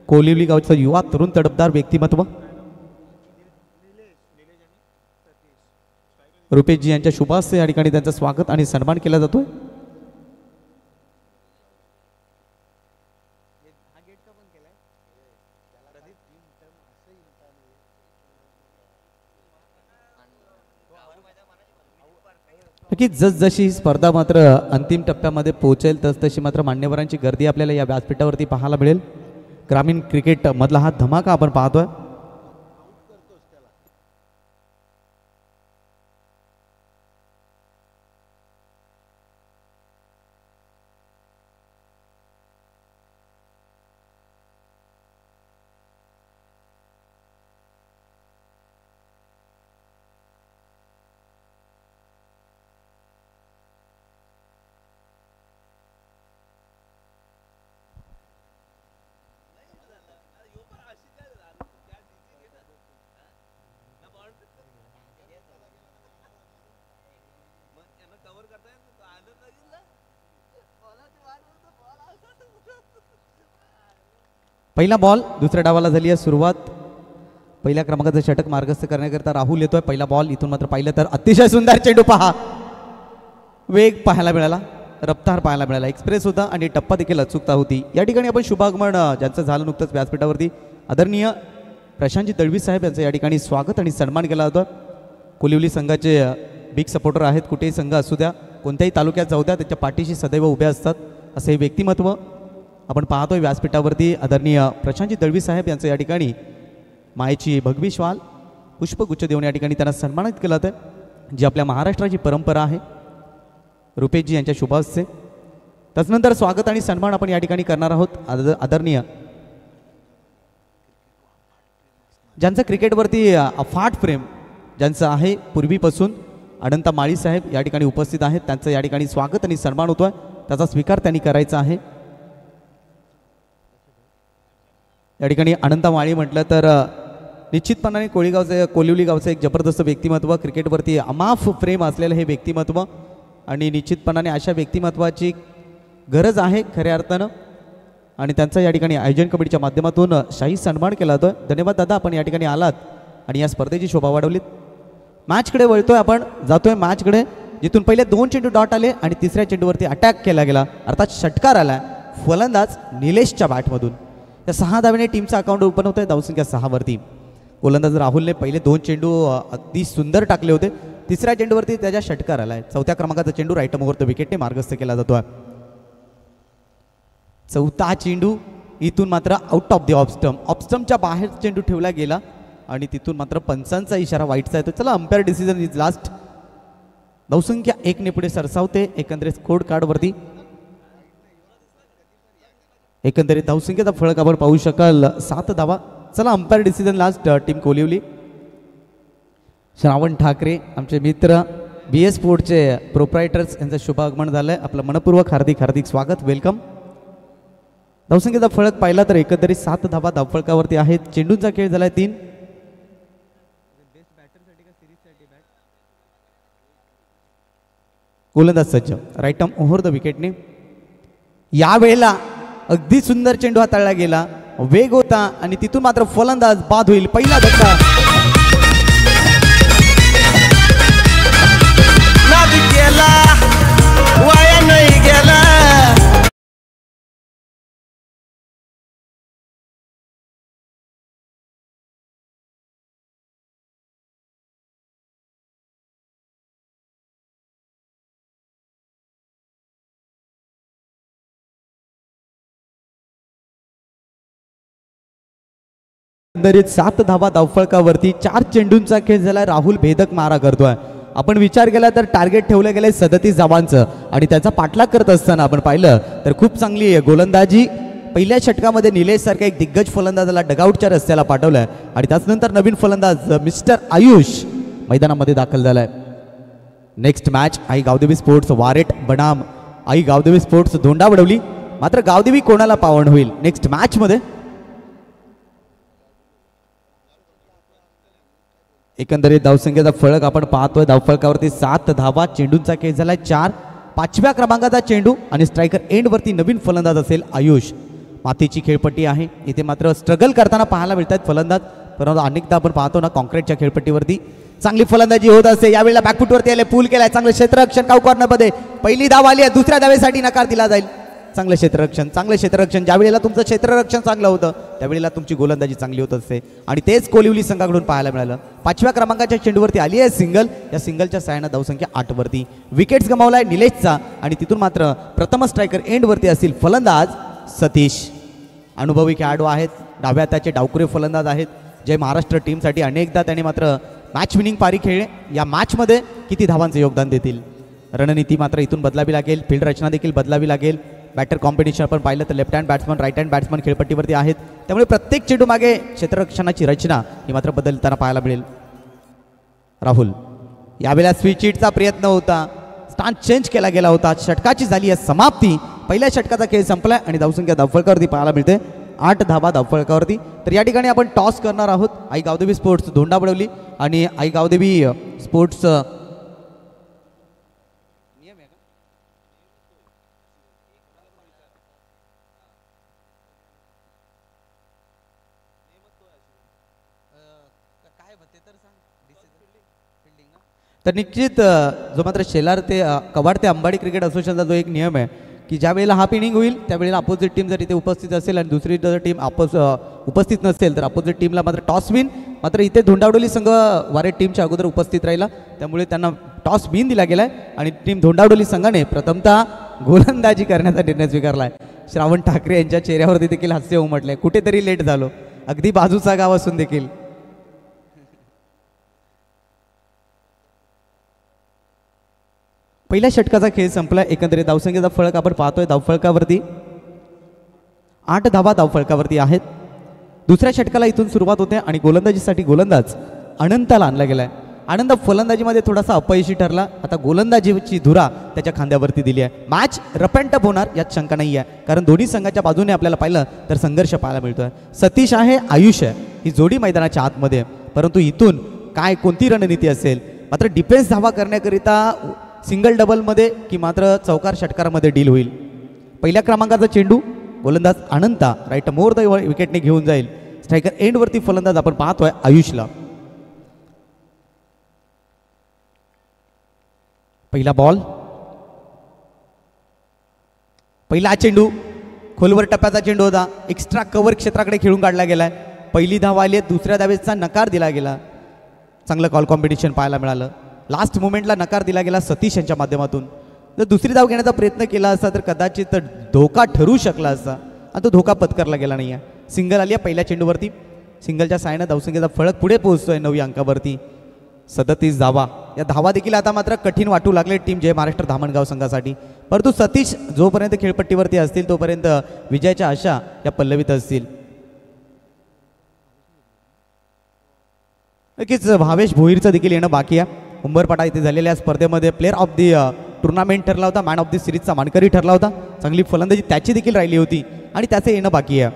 कोलिवली गावचं युवा तरुण तडफदार व्यक्तिमत्व. रुपेशजी यांच्या शुभास्ते या ठिकाणी त्यांचं स्वागत आणि सन्मान केला जातोय. नक्की जसजशी ही स्पर्धा मात्र अंतिम टप्प्यामध्ये पोहोचेल तसतशी मात्र मान्यवरांची गर्दी आपल्याला या व्यासपीठावरती पाहायला मिळेल. ग्रामीण क्रिकेट मधला हा धमाका आपण पाहतोय. पहिला बॉल, दुसऱ्या डावाला झाली आहे सुरुवात. पहिल्या क्रमांकाचं षटक मार्गस्थ करण्याकरता राहुल येतोय. पहिला बॉल इथून मात्र पाहिलं तर अतिशय सुंदर चेंडू पहा. वेग पाहायला मिळाला, रफ्तार पाहायला मिळाला, एक्सप्रेस होता आणि टप्पा देखील अचूकता होती. या ठिकाणी आपण शुभागमन ज्यांचं झालं नुकतंच व्यासपीठावरती, आदरणीय प्रशांतजी दळवी साहेब यांचं या ठिकाणी स्वागत आणि सन्मान केला होता. कोलिवली संघाचे बिग सपोर्टर आहेत. कुठेही संघ असू द्या, कोणत्याही तालुक्यात जाऊ द्या, त्याच्या पाठीशी सदैव उभे असतात असं हे व्यक्तिमत्व आपण पाहतोय व्यासपीठावरती. आदरणीय प्रशांतजी दळवी साहेब यांचं या ठिकाणी मायेची भगवी श्वाल पुष्पगुच्छ देऊन या ठिकाणी त्यांना सन्मानित केलं जातं, जी आपल्या महाराष्ट्राची परंपरा आहे. रुपेशजी यांच्या शुभास्ते त्याचनंतर स्वागत आणि सन्मान आपण या ठिकाणी करणार आहोत. आदरणीय ज्यांचं क्रिकेटवरती अफाट प्रेम ज्यांचं आहे पूर्वीपासून, अनंता माळी साहेब या ठिकाणी उपस्थित आहेत. त्यांचं या ठिकाणी स्वागत आणि सन्मान होतोय, त्याचा स्वीकार त्यांनी करायचा आहे. या ठिकाणी अनंता माळी म्हटलं तर निश्चितपणाने कोलिवली गावचं एक जबरदस्त व्यक्तिमत्व, क्रिकेटवरती अमाफ प्रेम असलेलं हे व्यक्तिमत्व आणि निश्चितपणाने अशा व्यक्तिमत्वाची गरज आहे खऱ्या अर्थानं. आणि त्यांचा या ठिकाणी आयोजन कमिटीच्या माध्यमातून शाही सन्मान केला जातोय. धन्यवाद दादा, आपण या ठिकाणी आलात आणि या स्पर्धेची शोभा वाढवलीत. मॅचकडे वळतोय आपण, जातोय मॅचकडे, जिथून पहिले 2 चेंडू डॉट आले आणि तिसऱ्या चेंडूवरती अटॅक केला गेला, अर्थात षटकार आला फलंदाज निलेशच्या बॅटमधून. त्या 6 धावेने टीमचा अकाउंट ओपन होतोय धावसंख्या 6 वरती. गोलंदाज राहुलने पहिले 2 चेंडू अगदी सुंदर टाकले होते. तिसऱ्या चेंडूवरती त्याच्या षटकार आलाय. 4थ्या क्रमांकाचा चेंडू राईट मुहूर्त विकेटने मार्गस्थ केला जातोय. 4था चेंडू इथून मात्र आउट ऑफ द ऑफस्टम्पच्या बाहेर चेंडू ठेवला गेला आणि तिथून मात्र पंचांचा इशारा वाईटचा येतो. चला, अंपायर डिसिजन इज लास्ट. धावसंख्या 1 ने पुढे सरसावते एकंदरीत स्कोर कार्डवरती. एकंदरीत धावसंख्येचा फळक आपण पाहू शकाल 7 धावा. चला, umpire decision last. Team Koliwali. Shravan Thackeray आमचे मित्र BS स्पोर्टचे प्रोप्रायटर्स यांचं शुभ आगमन झालंय. आपलं मनपूर्वक हार्दिक हार्दिक स्वागत, वेलकम. धावसंख्येचा फळक पाहिला तर एकंदरीत 7 धावा धावफळकावरती आहेत. चेंडूंचा खेळ झालाय 3. गोलंदाज सज्ज, राईट आर्म ओव्हर द विकेटने. यावेळेला अगदी सुंदर चेंडू हाताळला गेला, वेग होता आणि तिथून मात्र फलंदाज बाद होईल. पहिला धक्का एकंदरीत 7 धावा धावफलकावरती. 4 चेंडूंचा खेळ झाला. राहुल भेदक मारा करतोय. आपण विचार केला तर टार्गेट ठेवलं गेलंय 37 धावांचं आणि त्याचा पाठलाग करत असताना आपण पाहिलं तर खूप चांगली गोलंदाजी. पहिल्या षटकामध्ये निलेश सारखा एक दिग्गज फलंदाजाला डगआउटच्या रस्त्याला पाठवलंय आणि त्याचनंतर नवीन फलंदाज मिस्टर आयुष मैदानामध्ये दाखल झालाय. नेक्स्ट मॅच आई गावदेवी स्पोर्ट्स वारेट बनाम आई गावदेवी स्पोर्ट्स धोंडावडवली. मात्र गावदेवी कोणाला पावन होईल नेक्स्ट मॅच मध्ये. एकंदरीत धावसंख्येचा फळक आपण पाहतोय. धावफलकावरती 7 धावा. चेंडूंचा खेळ झालाय 4. 5व्या क्रमांकाचा चेंडू आणि स्ट्रायकर एंड वरती नवीन फलंदाज असेल आयुष. मातीची खेळपट्टी आहे. इथे मात्र स्ट्रगल करताना पाहायला मिळतात फलंदाज, परंतु अनेकदा आपण पाहतो ना कॉन्क्रीटच्या खेळपट्टीवरती चांगली फलंदाजी होत असते. यावेळेला बॅकफुटवरती आले, पूल केलाय, चांगलं क्षेत्ररक्षण काऊ कॉर्नरमध्ये. पहिली धाव आली आहे. दुसऱ्या धावेसाठी नकार दिला जाईल. चांगलं क्षेत्ररक्षण. ज्या वेळेला तुमचं क्षेत्ररक्षण चांगलं होतं त्यावेळेला तुमची गोलंदाजी चांगली होत असते आणि तेच कोलिवली संघाकडून पाहायला मिळालं. 5व्या क्रमांकाच्या चेंडूवरती आली आहे सिंगल. या सिंगलच्या सहाय्यानं धावसंख्या 8 वरती. विकेट्स गमावलाय निलेशचा आणि तिथून मात्र प्रथम स्ट्रायकर एंड वरती असतील फलंदाज सतीश. अनुभवी खेळाडू आहेत. डाव्या हाताचे डावकुरे फलंदाज आहेत. जे महाराष्ट्र टीमसाठी अनेकदा त्यांनी मात्र मॅच विनिंग पारी खेळले. या मॅचमध्ये किती धावांचे योगदान देतील. रणनीती मात्र इथून बदलावी लागेल. फील्ड रचना देखील बदलावी लागेल. बॅटर कॉम्बिनेशन आपण पाहिलं तर left hand batsman right hand batsman खेळपट्टीवरती आहेत. त्यामुळे प्रत्येक चेंडू मागे क्षेत्ररक्षणाची रचना ही मात्र बदलताना पाहायला मिळेल. राहुल यावेळेला स्विच हिटचा प्रयत्न होता. स्टान्स चेंज केला गेला होता. षटकाची झाली आहे समाप्ती. पहिल्या षटकाचा खेळ संपलाय आणि धावसंख्या धावफलकावरती पाहायला मिळते 8 धावा धावफलकावरती. तर या ठिकाणी आपण टॉस करणार आहोत. आई गावदेवी स्पोर्ट्स धोंडावडवली आणि आई गावदेवी स्पोर्ट्स तर निश्चित जो मात्र शेलार ते कवाड ते अंबाडी क्रिकेट असोसिएशनचा जो एक नियम आहे की ज्या वेळेला हाफ इनिंग होईल त्यावेळेला अपोजिट टीम जर इथे उपस्थित असेल आणि दुसरी जर टीम उपस्थित नसेल तर अपोजिट टीमला मात्र टॉस विन. मात्र इथे धोंडावडोली संघ वारेट टीमच्या अगोदर उपस्थित राहिला त्यामुळे त्यांना टॉस विन दिला गेलाय आणि टीम धोंडावडोली संघाने प्रथमतः गोलंदाजी करण्याचा निर्णय स्वीकारलाय. श्रावण ठाकरे यांच्या चेहऱ्यावरती देखील हास्य उमटलंय. कुठेतरी लेट झालो, अगदी बाजूचा गाव असून देखील. पहिल्या षटकाचा खेळ संपला. एकंदरीत धावसंख्येचा फळक आपण पाहतोय. धावफलकावरती 8 धावा धावफलकावरती आहेत. दुसऱ्या षटकाला इथून सुरुवात होते आणि गोलंदाजीसाठी गोलंदाज अनंताला आणला गेलाय. आनंद फलंदाजीमध्ये थोडासा अपयशी ठरला. आता गोलंदाजीची धुरा त्याच्या खांद्यावरती दिली आहे. मॅच रफ अँड टफ होणार यात शंका नाही आहे, कारण दोन्ही संघाच्या बाजूने आपल्याला पाहिलं तर संघर्ष पाहायला मिळतोय. सतीश आहे, आयुष आहे, ही जोडी मैदानाच्या आतमध्ये, परंतु इथून काय कोणती रणनीती असेल. मात्र डिफेन्स धावा करण्याकरिता सिंगल डबलमध्ये की मात्र चौकार षटकारामध्ये डील होईल. पहिल्या क्रमांकाचा चेंडू गोलंदाज अनंता राईट मोर द विकेटने घेऊन जाईल. स्ट्रायकर एंडवरती फलंदाज आपण पाहतोय आयुषला. पहिला बॉल, पहिला चेंडू खोलवर टप्प्याचा चेंडू होता. एक्स्ट्रा कव्हर क्षेत्राकडे खेळून काढला गेलाय. पहिली धाव आली. दुसऱ्या धावेचा नकार दिला गेला. चांगलं कॉल कॉम्पिटिशन पाहायला मिळालं. लास्ट मोमेंटला नकार दिला गेला सतीश यांच्या माध्यमातून. जर दुसरी धाव घेण्याचा प्रयत्न केला असता तर कदाचित धोका ठरू शकला असता आणि तो धोका पत्करला गेला नाही आहे. सिंगल आली आहे पहिल्या चेंडूवरती. सिंगलच्या साहाय्यानं धावसंख्येचा फळक पुढे पोहोचतोय 9 अंकावरती. 37 धावा. या धावा देखील आता मात्र कठीण वाटू लागले टीम जय महाराष्ट्र धामणगाव संघासाठी, परंतु सतीश जोपर्यंत खेळपट्टीवरती असतील तोपर्यंत विजयाच्या आशा या पल्लवीत असतील. नक्कीच भावेश भोईरचं देखील येणं बाकी आहे. उंबरपाटा इथे झालेल्या स्पर्धेमध्ये प्लेअर ऑफ दी टुर्नामेंट ठरला होता. मॅन ऑफ दी सिरीजचा मानकरी ठरला होता. चांगली फलंदाजी त्याची देखील राहिली होती आणि त्याचे येणं बाकी आहे.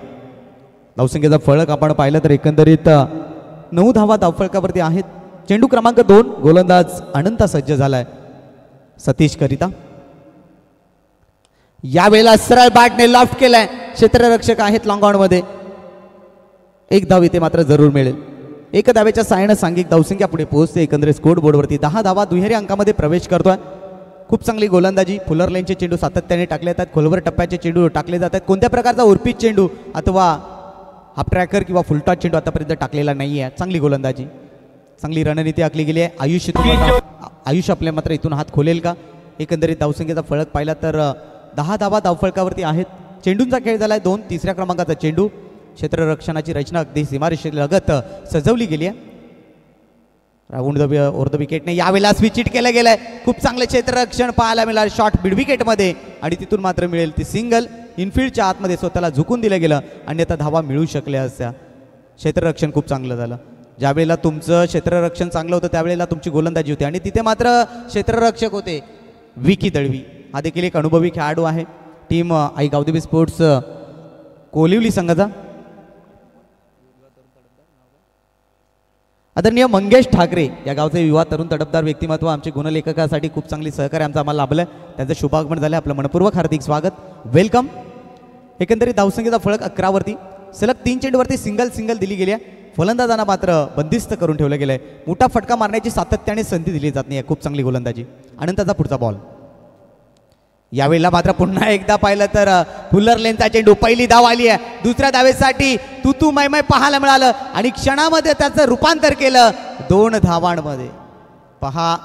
धावसंख्येचा फळक आपण पाहिलं तर एकंदरीत 9 धावा धावफलकावरती आहेत. चेंडू क्रमांक 2 गोलंदाज अनंत सज्ज झालाय सतीश करिता. यावेळेला सरळ बॅटने लॉफ्ट केलाय. क्षेत्ररक्षक आहेत लॉंग ऑन मध्ये. एक धाव इथे मात्र जरूर मिळेल. एक धावेच्या साहाय्यानं सांघिक धावसंख्या पुढे पोहोचते. एकंदरीत स्कोर बोर्डवरती 10 धावा दुहेरी अंकामध्ये प्रवेश करतोय. खूप चांगली गोलंदाजी. फुलर लाईनचे चेंडू सातत्याने टाकले जातात. खोलवर टप्प्याचे चेंडू टाकले जातात. कोणत्या प्रकारचा उर्पीत चेंडू अथवा हाफ ट्रॅकर किंवा फुलटॉस चेंडू आतापर्यंत टाकलेला नाही आहे. चांगली गोलंदाजी, चांगली रणनीती आखली गेली आहे. आयुष आपल्या मात्र इथून हात खोलेल का. एकंदरीत धावसंख्येचा फळक पाहिला तर 10 धावा धावफलकावरती आहेत. चेंडूंचा खेळ झालाय 2. तिसऱ्या क्रमांकाचा चेंडू क्षेत्ररक्षणाची रचना अगदी सीमारेषेलगत सजवली गेली आहे. राऊंड द ओव्हर द विकेटने यावेळेला स्विच हिट केलं गेलंय. खूप चांगलं क्षेत्ररक्षण पाहायला मिळालं शॉट मिड विकेटमध्ये आणि तिथून मात्र मिळेल ती सिंगल. इनफिल्डच्या आतमध्ये स्वतःला झुकून दिलं गेलं आणि आता धावा मिळू शकल्या असत्या. क्षेत्ररक्षण खूप चांगलं झालं. ज्यावेळेला तुमचं क्षेत्ररक्षण चांगलं होतं त्यावेळेला तुमची गोलंदाजी होती आणि तिथे मात्र क्षेत्ररक्षक होते विकी दळवी. हा देखील एक अनुभवी खेळाडू आहे. टीम आई गावदेवी स्पोर्ट्स कोलिवली संघाचा. आदरणीय मंगेश ठाकरे या गावचे युवा तरुण तडफदार व्यक्तिमत्व आमचे गुणलेखकासाठी खूप चांगली सहकार्य आमचं आम्हाला लाभलं. त्यांचं शुभागमन झालं. आपलं मनपूर्वक हार्दिक स्वागत, वेलकम. एकंदरीत धावसंख्येचा फलक 11 वरती. सलग 3 चेंडूवरती सिंगल दिली गेली आहे. फलंदाजांना मात्र बंदिस्त करून ठेवलं गेलं आहे. मोठा फटका मारण्याची सातत्याने संधी दिली जात नाही. खूप चांगली गोलंदाजी. अनंताचा पुढचा बॉल. यावेळेला मात्र पुन्हा एकदा पाहिलं तर फुलर लेनचा चेंडू. पहिली धाव आली आहे. दुसऱ्या धावेसाठी तुतू मैमय पाहायला मिळालं आणि क्षणामध्ये त्याचं रूपांतर केलं 2 धावांमध्ये. पहा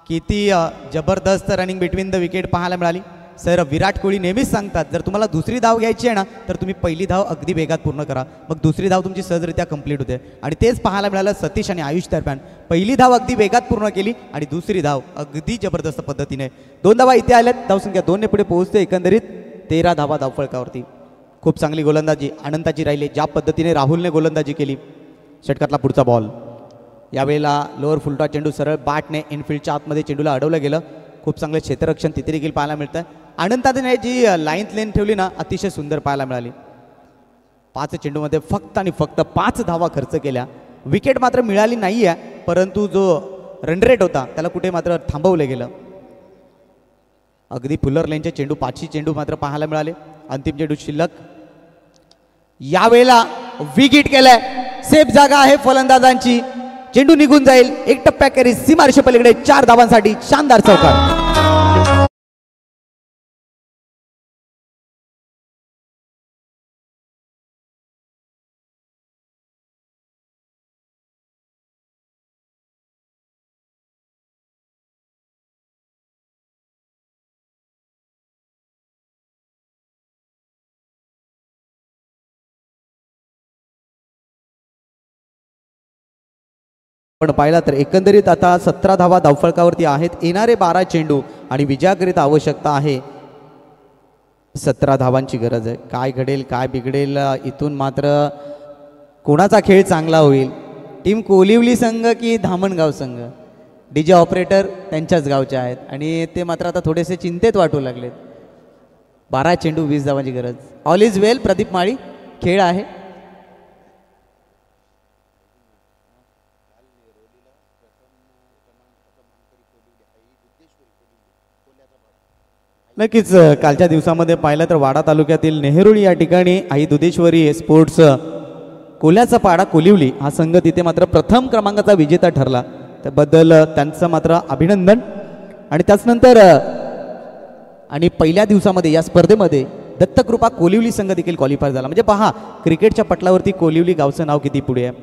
किती जबरदस्त रनिंग बिटवीन द विकेट पाहायला मिळाली. सर विराट कोहली नेहमीच सांगतात जर तुम्हाला दुसरी धाव घ्यायची आहे ना तर तुम्ही पहिली धाव अगदी वेगात पूर्ण करा, मग दुसरी धाव तुमची सहजरित्या कंप्लीट होते. आणि तेच पाहायला मिळालं सतीश आणि आयुष दरम्यान. पहिली धाव अगदी वेगात पूर्ण केली आणि दुसरी धाव अगदी जबरदस्त पद्धतीने. 2 धावा इथे आल्यात. धावसंख्या 2 ने पुढे पोहोचते. एकंदरीत 13 धावा धावफलकावरती. खूप चांगली गोलंदाजी अनंताची राहिली. ज्या पद्धतीने राहुलने गोलंदाजी केली. षटकातला पुढचा बॉल. यावेळेला लोअर फुलटॉस चेंडू सरळ बॅटने इनफिल्डच्या आतमध्ये चेंडूला अडवलं गेलं. खूप चांगलं क्षेत्ररक्षण तिथे देखील पाहायला मिळतं. अनंताने जी लाईन लेन ठेवली ना अतिशय सुंदर पाहायला मिळाली. 5 चेंडूमध्ये फक्त आणि फक्त 5 धावा खर्च केल्या. विकेट मात्र मिळाली नाही आहे, परंतु जो रन रेट होता त्याला कुठे मात्र थांबवलं गेलं. अगदी फुलर लेनचे चेंडू 5 चेंडू मात्र पाहायला मिळाले. अंतिम चेंडू शिल्लक. यावेळेला विकेट केलंय. सेफ जागा आहे फलंदाजांची. चेंडू निघून जाईल. 1 टप्प्याखेरीज सीमारेषे पलीकडे 4 धावांसाठी शानदार चौकार. पण पाहिला तर एकंदरीत आता 17 धावा धावफलकावरती आहेत. येणारे 12 चेंडू आणि विजयाकरिता आवश्यकता आहे 17 धावांची गरज आहे. काय घडेल काय बिघडेल इथून मात्र कोणाचा खेळ चांगला होईल. टीम कोलिवली संघ की धामणगाव संघ. डीजे ऑपरेटर त्यांच्याच गावचे आहेत आणि ते मात्र आता थोडेसे चिंतेत वाटू लागलेत. 12 चेंडू 20 धावांची गरज. ऑल इज वेल. प्रदीप माळी. खेळ आहे. नक्कीच कालच्या दिवसामध्ये पाहिलं तर वाडा तालुक्यातील नेहरूळी या ठिकाणी आई दुधेश्वरी स्पोर्ट्स कोल्याचा पाडा कोलिवली हा संघ तिथे मात्र प्रथम क्रमांकाचा विजेता ठरला. त्याबद्दल त्यांचं मात्र अभिनंदन. आणि त्याचनंतर आणि पहिल्या दिवसामध्ये या स्पर्धेमध्ये दत्तकृपा कोलिवली संघ देखील क्वालिफाय झाला. म्हणजे पहा क्रिकेटच्या पटलावरती कोलिवली गावचं नाव किती पुढे आहे.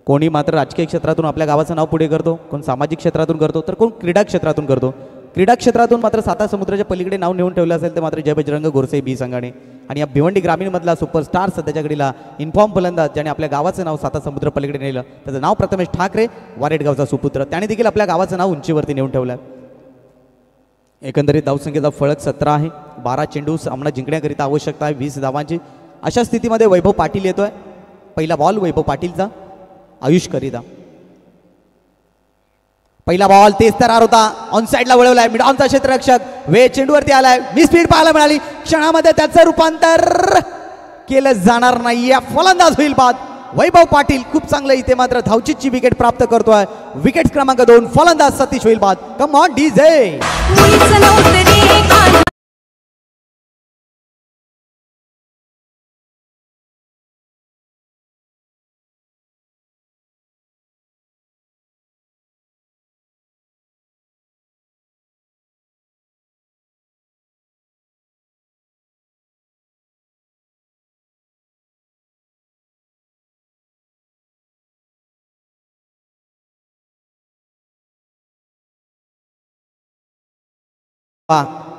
कोणी मात्र राजकीय क्षेत्रातून आपल्या गावाचं नाव पुढे करतो, कोण सामाजिक क्षेत्रातून करतो, तर कोण क्रीडा क्षेत्रातून करतो. क्रीडा क्षेत्रातून मात्र साता समुद्राच्या पलीकडे नाव नेऊन ठेवलं असेल तर मात्र जय बजरंग गोरसे बी संघाने. आणि या भिवंडी ग्रामीणमधला सुपरस्टार सध्याच्या घडीला इन्फॉर्म फलंदाज ज्याने आपल्या गावाचं नाव साता समुद्र पलीकडे नेलं त्याचं नाव प्रथमेश ठाकरे, वारेटगावचा सुपुत्र. त्याने देखील आपल्या गावाचं नाव उंचीवरती नेऊन ठेवलं. एकंदरीत धावसंख्येचा फलक 17 आहे. 12 चेंडू सामना जिंकण्याकरिता आवश्यकता आहे 20 धावांची. अशा स्थितीमध्ये वैभव पाटील येतोय. पहिला बॉल वैभव पाटीलचा. आयुष करिता पहिला बॉल तेज तरार होता. ऑन साईडला वळवलाय. मिड ऑनचा क्षेत्ररक्षक वे चेंडूवरती आलाय. मिस स्पीड पाहायला मिळाली. क्षणामध्ये त्याचं रूपांतर केलं जाणार नाहीये. फलंदाज होईल बाद. वैभव पाटील खूप चांगलं इथे मात्र धावचीची विकेट प्राप्त करतोय. विकेट क्रमांक 2 फलंदाज सतीश होईल बाद. Come on DJ.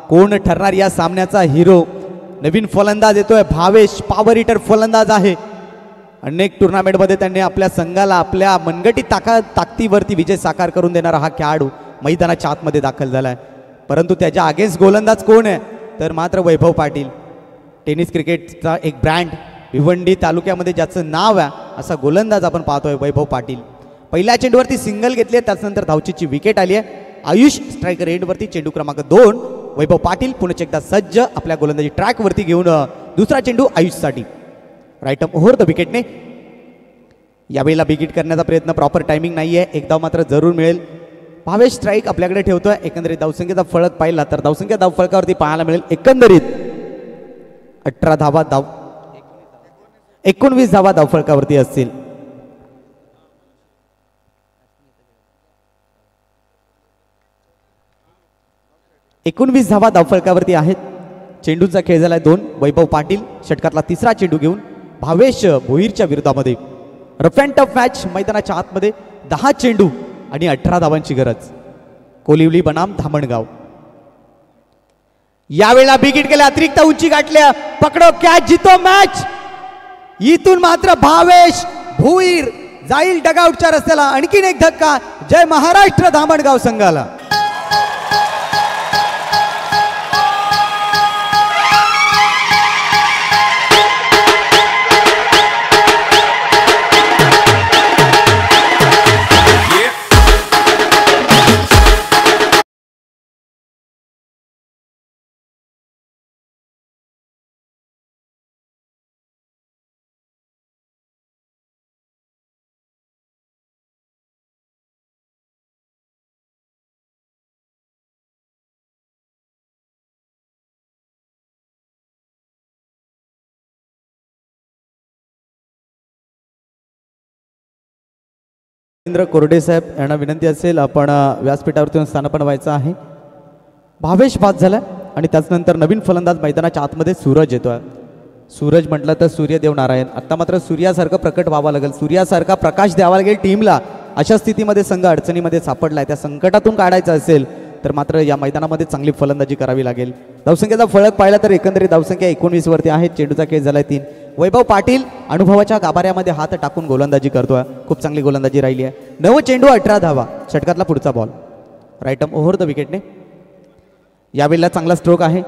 कोण ठरणार या सामन्याचा हिरो. नवीन फलंदाज येतोय भावेश, पॉवर हिटर फलंदाज आहे. अनेक टुर्नामेंटमध्ये त्यांनी आपल्या संघाला आपल्या मनगटी ताकदीवरती विजय साकार करून देणारा हा खेळाडू मैदानाच्या आतमध्ये दाखल झालाय. परंतु त्याच्या अगेन्स्ट गोलंदाज कोण आहे तर मात्र वैभव पाटील. टेनिस क्रिकेटचा एक ब्रँड, भिवंडी तालुक्यामध्ये ज्याचं नाव आहे असा गोलंदाज आपण पाहतोय वैभव पाटील. पहिल्या चेंडूवरती सिंगल घेतली, त्याच्यानंतर धावचीची विकेट आली आहे. आयुष स्ट्रायकर एंडवरती चेंडू क्रमांक 2. वैभव पाटील पुन्हा एकदा सज्ज आपल्या गोलंदाजी ट्रॅकवरती घेऊन दुसरा चेंडू आयुषसाठी राईट अप ओव्हर द विकेटने. यावेळेला बिगिट करण्याचा प्रयत्न, प्रॉपर टायमिंग नाही आहे, एकदा मात्र जरूर मिळेल. भावेश स्ट्राईक आपल्याकडे ठेवतोय. एकंदरीत धावसंख्येचा फळक पाहिला तर धावसंख्या धावफळकावरती पाहायला मिळेल एकंदरीत 18 धावा 19 धावा धावफळकावरती असतील. एकोणवीस धावा धावफळकावरती आहेत. चेंडूचा खेळ झालाय 2. वैभव पाटील षटकातला तिसरा चेंडू घेऊन भावेश भोईरच्या विरोधामध्ये. रफ अँड टफ मॅच, मैदानाच्या आतमध्ये 10 चेंडू आणि 18 धावांची गरज. कोलिवली बनाम धामणगाव. यावेळेला बिगिट केल्या, अतिरिक्त उंची गाठल्या, पकडो कॅच, जितो मॅच. इथून मात्र भावेश भोईर जाईल डगआउटच्या रस्त्याला. आणखीन एक धक्का जय महाराष्ट्र धामणगाव संघाला. रवींद्र कोरडे साहेब यांना विनंती असेल, आपण व्यासपीठावरती स्थानापन्न व्हायचं आहे. भावेश बाद झाला आणि त्याचनंतर नवीन फलंदाज मैदानाच्या आतमध्ये सूरज येतोय. सूरज म्हटलं तर सूर्यदेव नारायण. आता मात्र सूर्यासारखं प्रकट व्हावं लागेल, सूर्यासारखा प्रकाश द्यावा लागेल टीमला. अशा स्थितीमध्ये संघ अडचणीमध्ये सापडलाय, त्या संकटातून काढायचं असेल तर मात्र या मैदानामध्ये चांगली फलंदाजी करावी लागेल. धावसंख्येचा फळक पाहिला तर एकंदरीत धावसंख्या 19 वरती आहे. चेंडूचा खेळ झालाय 3. वैभव पाटील अनुभवाच्या गाभाऱ्यामध्ये हात टाकून गोलंदाजी करतोय. खूप चांगली गोलंदाजी राहिली आहे. 9 चेंडू 18 धावा. षटकातला पुढचा ball right up over the विकेटने. यावेळेला चांगला स्ट्रोक आहे,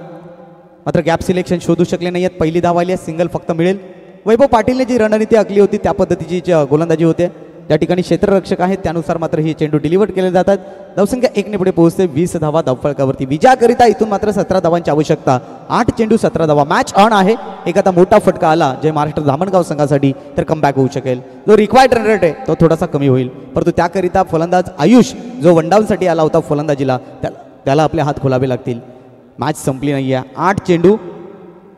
मात्र गॅप सिलेक्शन शोधू शकले नाही आहेत. पहिली धाव आली आहे, सिंगल फक्त मिळेल. वैभव पाटीलने जी रणनीती आखली होती त्या पद्धतीची गोलंदाजी होते. त्या ठिकाणी क्षेत्ररक्षक आहेत, त्यानुसार मात्र ही चेंडू डिलिव्हर केले जातात. धावसंख्या 1 ने पुढे पोहोचते. 20 धावा धावफळकावरती. विजयाकरिता इथून मात्र 17 धावांची आवश्यकता. 8 चेंडू 17 धावा. मॅच ऑन आहे. एक आता मोठा फटका आला जय महाराष्ट्र धामणगाव संघासाठी तर कमबॅक होऊ शकेल. जो रिक्वायर्ड रन रेट आहे तो थोडासा कमी होईल, परंतु त्याकरिता फलंदाज आयुष जो वनडाऊनसाठी आला होता फलंदाजीला त्याला आपले हात खोलावे लागतील. मॅच संपली नाही आहे. 8 चेंडू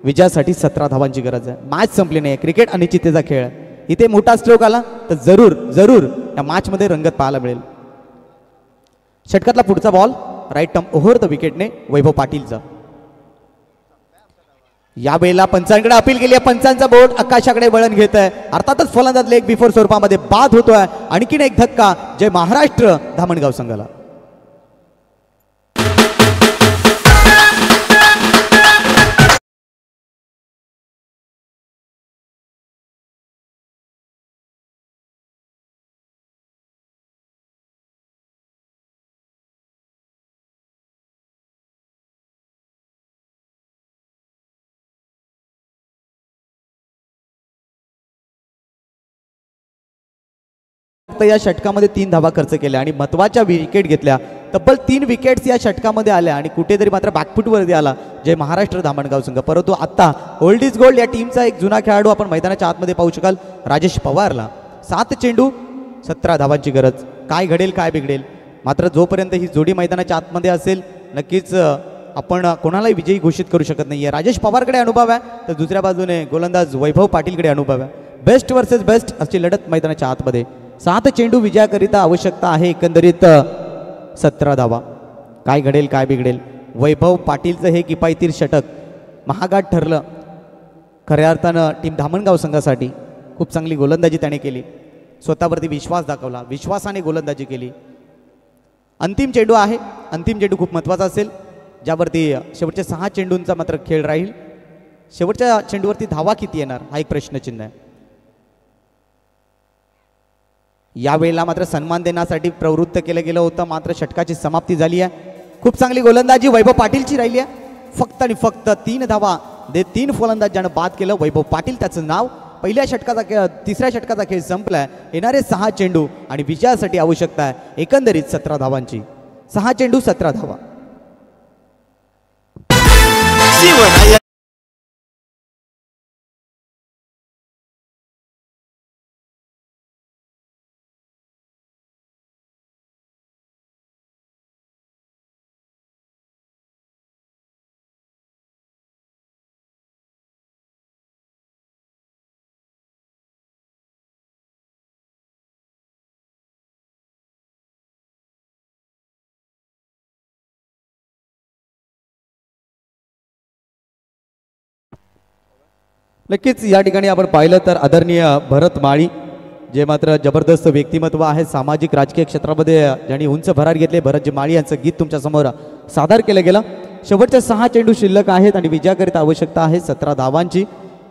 विजयासाठी 17 धावांची गरज आहे. मॅच संपली नाही आहे. क्रिकेट अनिश्चिततेचा खेळ आहे. इथे मोठा स्ट्रोक आला तर जरूर या मॅचमध्ये रंगत पाहायला मिळेल. षटकातला पुढचा ball right term over the विकेटने वैभव पाटीलचा. यावेळेला पंचांकडे अपील केली आहे. पंचांचा बोर्ड आकाशाकडे वळण घेत आहे. अर्थातच फलंदाज लेग बिफोर स्वरूपामध्ये बाद होतोय. आणखीन एक धक्का जय महाराष्ट्र धामणगाव संघाला. या षटकामध्ये 3 धावा खर्च केल्या आणि महत्वाच्या विकेट घेतल्या. तब्बल 3 विकेट्स या षटकामध्ये आल्या आणि कुठेतरी मात्र बॅकफुटवरती आला जय महाराष्ट्र धामणगाव संघ. परंतु आता ओल्ड इज गोल्ड या टीमचा एक जुना खेळाडू आपण मैदानाच्या आतमध्ये पाहू शकाल, राजेश पवारला. 7 चेंडू 17 धावांची गरज. काय घडेल काय बिघडेल, मात्र जोपर्यंत ही जोडी मैदानाच्या आतमध्ये असेल नक्कीच आपण कोणालाही विजयी घोषित करू शकत नाहीये. राजेश पवारकडे अनुभव आहे तर दुसऱ्या बाजूने गोलंदाज वैभव पाटीलकडे अनुभव आहे. बेस्ट वर्सेस बेस्ट अशी लढत मैदानाच्या आतमध्ये. 7 चेंडू विजयाकरिता आवश्यकता आहे. एकंदरीत 17 धावा. काय घडेल काय बिघडेल. वैभव पाटीलचं हे किफायतशीर षटक महागात ठरलं. खऱ्या अर्थानं टीम धामणगाव संघासाठी खूप चांगली गोलंदाजी त्याने केली. स्वतःवरती विश्वास दाखवला, विश्वासाने गोलंदाजी केली. अंतिम चेंडू आहे. अंतिम चेंडू खूप महत्त्वाचा असेल, ज्यावरती शेवटच्या 6 चेंडूंचा मात्र खेळ राहील. शेवटच्या चेंडूवरती धावा किती येणार हा एक प्रश्नचिन्ह आहे. यावेळेला मात्र सन्मान देण्यासाठी प्रवृत्त केलं गेलं होतं, मात्र षटकाची समाप्ती झाली आहे. खूप चांगली गोलंदाजी वैभव पाटीलची राहिली आहे. फक्त आणि फक्त 3 धावा दे 3 फलंदाज ज्यानं बाद केलं वैभव पाटील त्याचं नाव. पहिल्या षटकाचा तिसऱ्या षटकाचा खेळ संपलाय. येणारे 6 चेंडू आणि विजयासाठी आवश्यकता आहे एकंदरीत 17 धावांची. 6 चेंडू 17 धावा. नक्कीच या ठिकाणी आपण पाहिलं तर आदरणीय भरत माळी जे मात्र जबरदस्त व्यक्तिमत्व आहे सामाजिक राजकीय क्षेत्रामध्ये ज्यांनी उंच भरार घेतले. भरतजी माळी यांचं गीत तुमच्या समोर सादर केलं गेलं. शेवटच्या 6 चेंडू शिल्लक आहेत आणि विजयाकरिता आवश्यकता आहे 17 धावांची.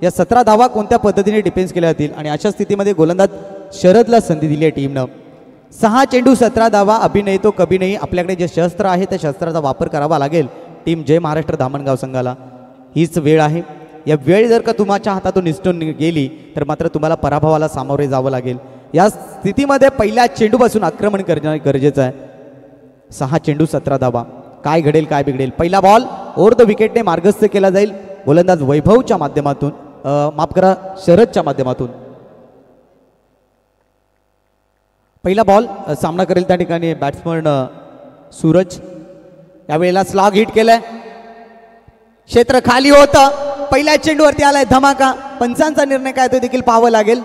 या 17 धावा कोणत्या पद्धतीने डिफेन्स केल्या जातील आणि अशा स्थितीमध्ये गोलंदाज शरदला संधी दिली आहे टीमनं. 6 चेंडू 17 धावा. अभिनय तो कभी नाही. आपल्याकडे जे शस्त्र आहे त्या शस्त्राचा वापर करावा लागेल टीम जय महाराष्ट्र धामणगाव संघाला. हीच वेळ आहे. या वेळ जर का तुमच्या हातातून निसटून गेली तर मात्र तुम्हाला पराभवाला सामोरे जावं लागेल. या स्थितीमध्ये पहिल्या चेंडूपासून आक्रमण करणं गरजेचं आहे. 6 चेंडू 17 धावा. काय घडेल काय बिघडेल. पहिला बॉल ओव्हर द विकेटने मार्गस्थ केला जाईल गोलंदाज वैभवच्या माध्यमातून, माफ करा शरदच्या माध्यमातून. पहिला बॉल सामना करेल त्या ठिकाणी बॅट्समन सूरज. यावेळेला स्लॉग हिट केलाय. क्षेत्र खाली होतं. पहिल्या चेंडूवरती आलाय धमाका. पंचांचा निर्णय काय तो देखील पाहावं लागेल.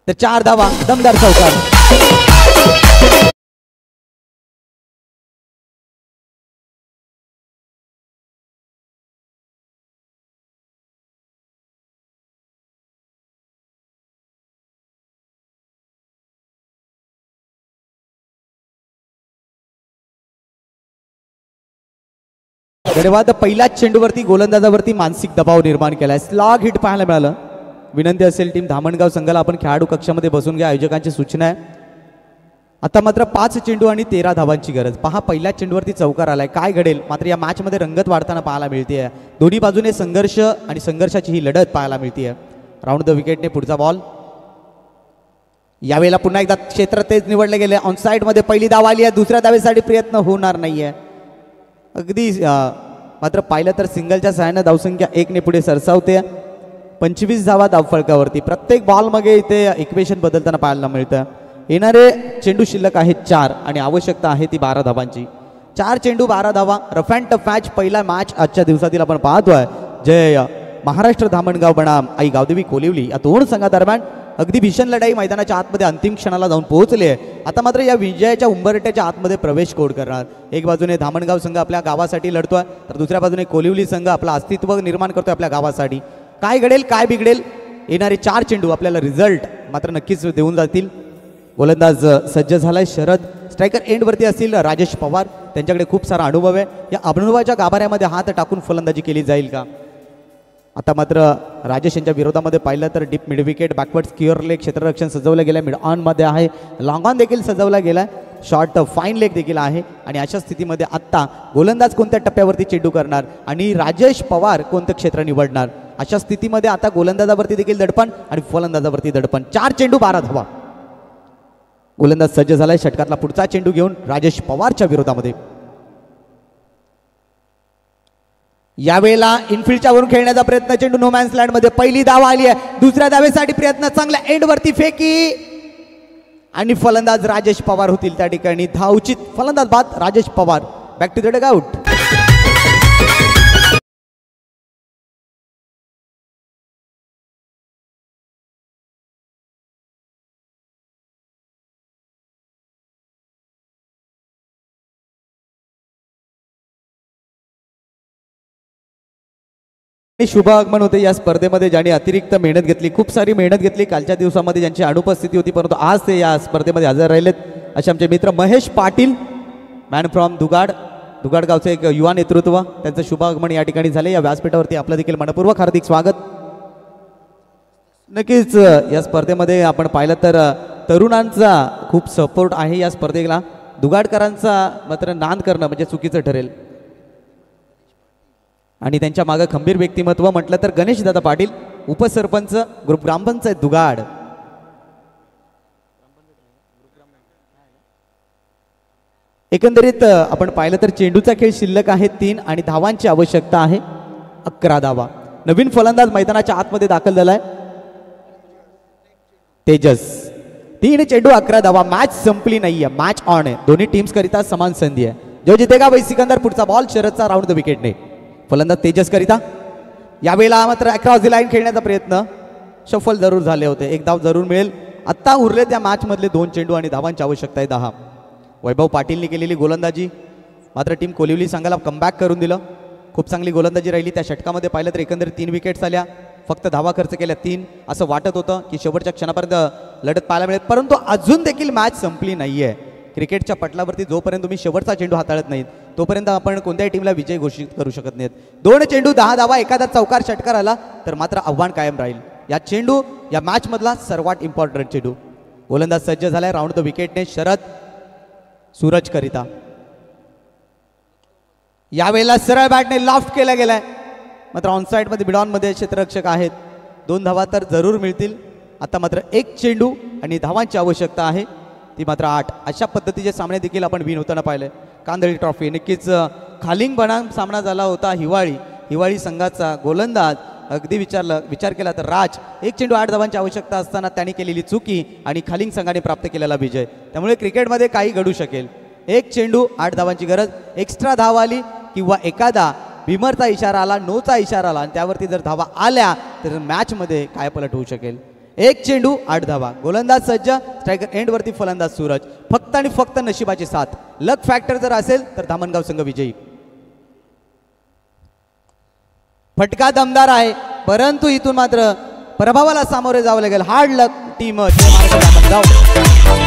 तर 4 धावा दमदार चौकार. धन्यवाद. पहिल्याच चेंडूवरती गोलंदाजावरती मानसिक दबाव निर्माण केलाय. स्लॉग हिट पाहायला मिळालं. विनंती असेल टीम धामणगाव संघाला आपण खेळाडू कक्षामध्ये बसून घ्या. आयोजकांची सूचना आहे. आता मात्र 5 चेंडू आणि 13 धावांची गरज. पहा पहिल्याच चेंडूवरती चौकार आलाय. काय घडेल. मात्र या मॅचमध्ये रंगत वाढताना पाहायला मिळते. दोन्ही बाजूने संघर्ष आणि संघर्षाची ही लढत पाहायला मिळते. राऊंड द विकेटने पुढचा बॉल. यावेळेला पुन्हा एकदा क्षेत्र तेच निवडले गेले. ऑन साइड मध्ये पहिली धाव आली आहे. दुसऱ्या धावेसाठी प्रयत्न होणार नाहीये. अगदी मात्र पाहिलं तर सिंगलच्या सहाय्याने धावसंख्या 1 ने पुढे सरसावते. 25 धावा धावफलकावरती. प्रत्येक बॉल मागे इथे इक्वेशन बदलताना पाहायला मिळतं. येणारे चेंडू शिल्लक आहेत 4 आणि आवश्यकता आहे ती 12 धावांची. 4 चेंडू 12 धावा. Rough and tough match. पहिला मॅच आजच्या दिवसातील आपण पाहतोय. जय महाराष्ट्र धामणगाव बनाम आई गावदेवी कोलिवली या 2 संघादरम्यान अगदी भीषण लढाई मैदानाच्या आतमध्ये अंतिम क्षणाला जाऊन पोहोचली आहे. आता मात्र या विजयाच्या उंबरट्याच्या आतमध्ये प्रवेश कोड करणार. एक बाजूने धामणगाव संघ आपल्या गावासाठी लढतोय तर दुसऱ्या बाजूने कोलिवली संघ आपला अस्तित्व निर्माण करतोय आपल्या गावासाठी. काय घडेल काय बिघडेल. येणारे 4 चेंडू आपल्याला रिझल्ट मात्र नक्कीच देऊन जातील. गोलंदाज सज्ज झालाय शरद. स्ट्रायकर एंडवरती असतील राजेश पवार. त्यांच्याकडे खूप सारा अनुभव आहे. या अनुभवाच्या गाभाऱ्यामध्ये हात टाकून फलंदाजी केली जाईल का. आता मात्र राजेश यांच्या विरोधामध्ये पाहिलं तर deep mid wicket, backward secure leg क्षेत्ररक्षण सजवलं गेलं. मिड ऑन मध्ये आहे. लॉंग ऑन देखील सजवला गेला. शॉर्ट फाईन लेग देखील आहे. आणि अशा स्थितीमध्ये आत्ता गोलंदाज कोणत्या टप्प्यावरती चेंडू करणार आणि राजेश पवार कोणतं क्षेत्र निवडणार. अशा स्थितीमध्ये आता गोलंदाजावरती देखील दडपण आणि फलंदाजावरती दडपण. 4 चेंडू 12 धावा. गोलंदाज सज्ज झालाय. षटकातला पुढचा चेंडू घेऊन राजेश पवारच्या विरोधामध्ये. यावेळेला इनफिल्डच्या वरून खेळण्याचा प्रयत्न. चेंडू नो मॅन्स लँड मध्ये. पहिली धाव आली आहे. दुसऱ्या धावेसाठी प्रयत्न. चांगल्या एंडवरती फेकी आणि फलंदाज राजेश पवार होतील त्या ठिकाणी. धावचित फलंदाज बाद Rajesh Pawar. Back to the dugout. शुभ आगमन होते या स्पर्धेमध्ये ज्यांनी अतिरिक्त मेहनत घेतली. खूप सारी मेहनत घेतली कालच्या दिवसामध्ये ज्यांची अनुपस्थिती होती परंतु आज ते या स्पर्धेमध्ये हजर राहिलेत. असे आमचे मित्र महेश पाटील मॅन फ्रॉम दुगाड दुगाड गावचे एक युवा नेतृत्व त्यांचं शुभागमन या ठिकाणी झाले. या व्यासपीठावरती आपलं देखील मनपूर्वक हार्दिक स्वागत. नक्कीच या स्पर्धेमध्ये आपण पाहिलं तर तरुणांचा खूप सपोर्ट आहे या स्पर्धेला. दुगाडकरांचा मात्र नांद करणं म्हणजे चुकीचं ठरेल. आणि त्यांच्या मागे खंबीर व्यक्तिमत्व म्हटलं तर गणेशदादा पाटील, उपसरपंच ग्रुप ग्रामपंचायत दुगाड. एकंदरीत आपण पाहिलं तर चेंडूचा खेळ शिल्लक आहे 3 आणि धावांची आवश्यकता आहे 11 धावा. नवीन फलंदाज मैदानाच्या आतमध्ये दाखल झालाय तेजस. 3 चेंडू 11 धावा. मॅच संपली नाहीये, मॅच ऑन आहे. दोन्ही टीम्स करिता समान संधी आहे. जो जितेगा वही सिकंदर. पुढचा बॉल शरदचा राऊंड द विकेटने. फलंदाज तेजस करिता यावेळेला मात्र अक्रॉस द लाईन खेळण्याचा प्रयत्न सफल जरूर झाले होते. एक धाव जरूर मिळेल. आत्ता उरले त्या मॅच मधले 2 चेंडू आणि धावांची आवश्यकता आहे 10. वैभव पाटीलने केलेली गोलंदाजी मात्र टीम कोलिवली संघाला कमबॅक करून दिलं. खूप चांगली गोलंदाजी राहिली. त्या षटकामध्ये पाहिलं तर एकंदरीत 3 विकेट्स आल्या. फक्त धावा खर्च केल्या 3. असं वाटत होतं की शेवटच्या क्षणापर्यंत लढत पाहायला मिळेल, परंतु अजून देखील मॅच संपली नाहीये. क्रिकेटच्या पटलावरती जोपर्यंत तुम्ही शेवटचा चेंडू हाताळत नाहीत तोपर्यंत आपण कोणत्याही टीमला विजय घोषित करू शकत नाहीत. 2 चेंडू 10 धावा. एखादा चौकार षटकार आला तर मात्र आव्हान कायम राहील. या चेंडू या मॅच मधला सर्वात इम्पॉर्टंट चेंडू. गोलंदाज सज्ज झालाय राऊंड द विकेटने शरद सूरज करिता. यावेळेला सरळ बॅटने लॉफ्ट केला गेलाय. मात्र ऑनसाइड मध्ये मिडऑन मध्ये क्षेत्ररक्षक आहेत. 2 धावा तर जरूर मिळतील. आता मात्र 1 चेंडू आणि धावांची आवश्यकता आहे ती मात्र 8. अशा पद्धतीचे सामने देखील आपण विन होताना पाहिले. कांदळी ट्रॉफी नक्कीच खालिंग बनाम सामना झाला होता. हिवाळी संघाचा गोलंदाज अगदी विचार केला तर राज 1 चेंडू 8 धावांची आवश्यकता असताना त्यांनी केलेली चुकी आणि खालिंग संघाने प्राप्त केलेला विजय. त्यामुळे क्रिकेटमध्ये काही घडू शकेल. 1 चेंडू 8 धावांची गरज. एक्स्ट्रा धाव आली किंवा एखादा बिमरचा इशारा आला, नोचा इशारा आला आणि त्यावरती जर धावा आल्या तर मॅचमध्ये काय पलट होऊ शकेल. 1 चेंडू 8 धावा. गोलंदाज सज्ज. स्ट्रायकर एंडवरती फलंदाज सूरज. फक्त आणि फक्त नशिबाची साथ. लक फॅक्टर जर असेल तर धामणगाव संघ विजयी. फटका दमदार आहे परंतु इथून मात्र प्रभावाला सामोरे जावं लागेल. हार्ड लक टीम धामणगाव.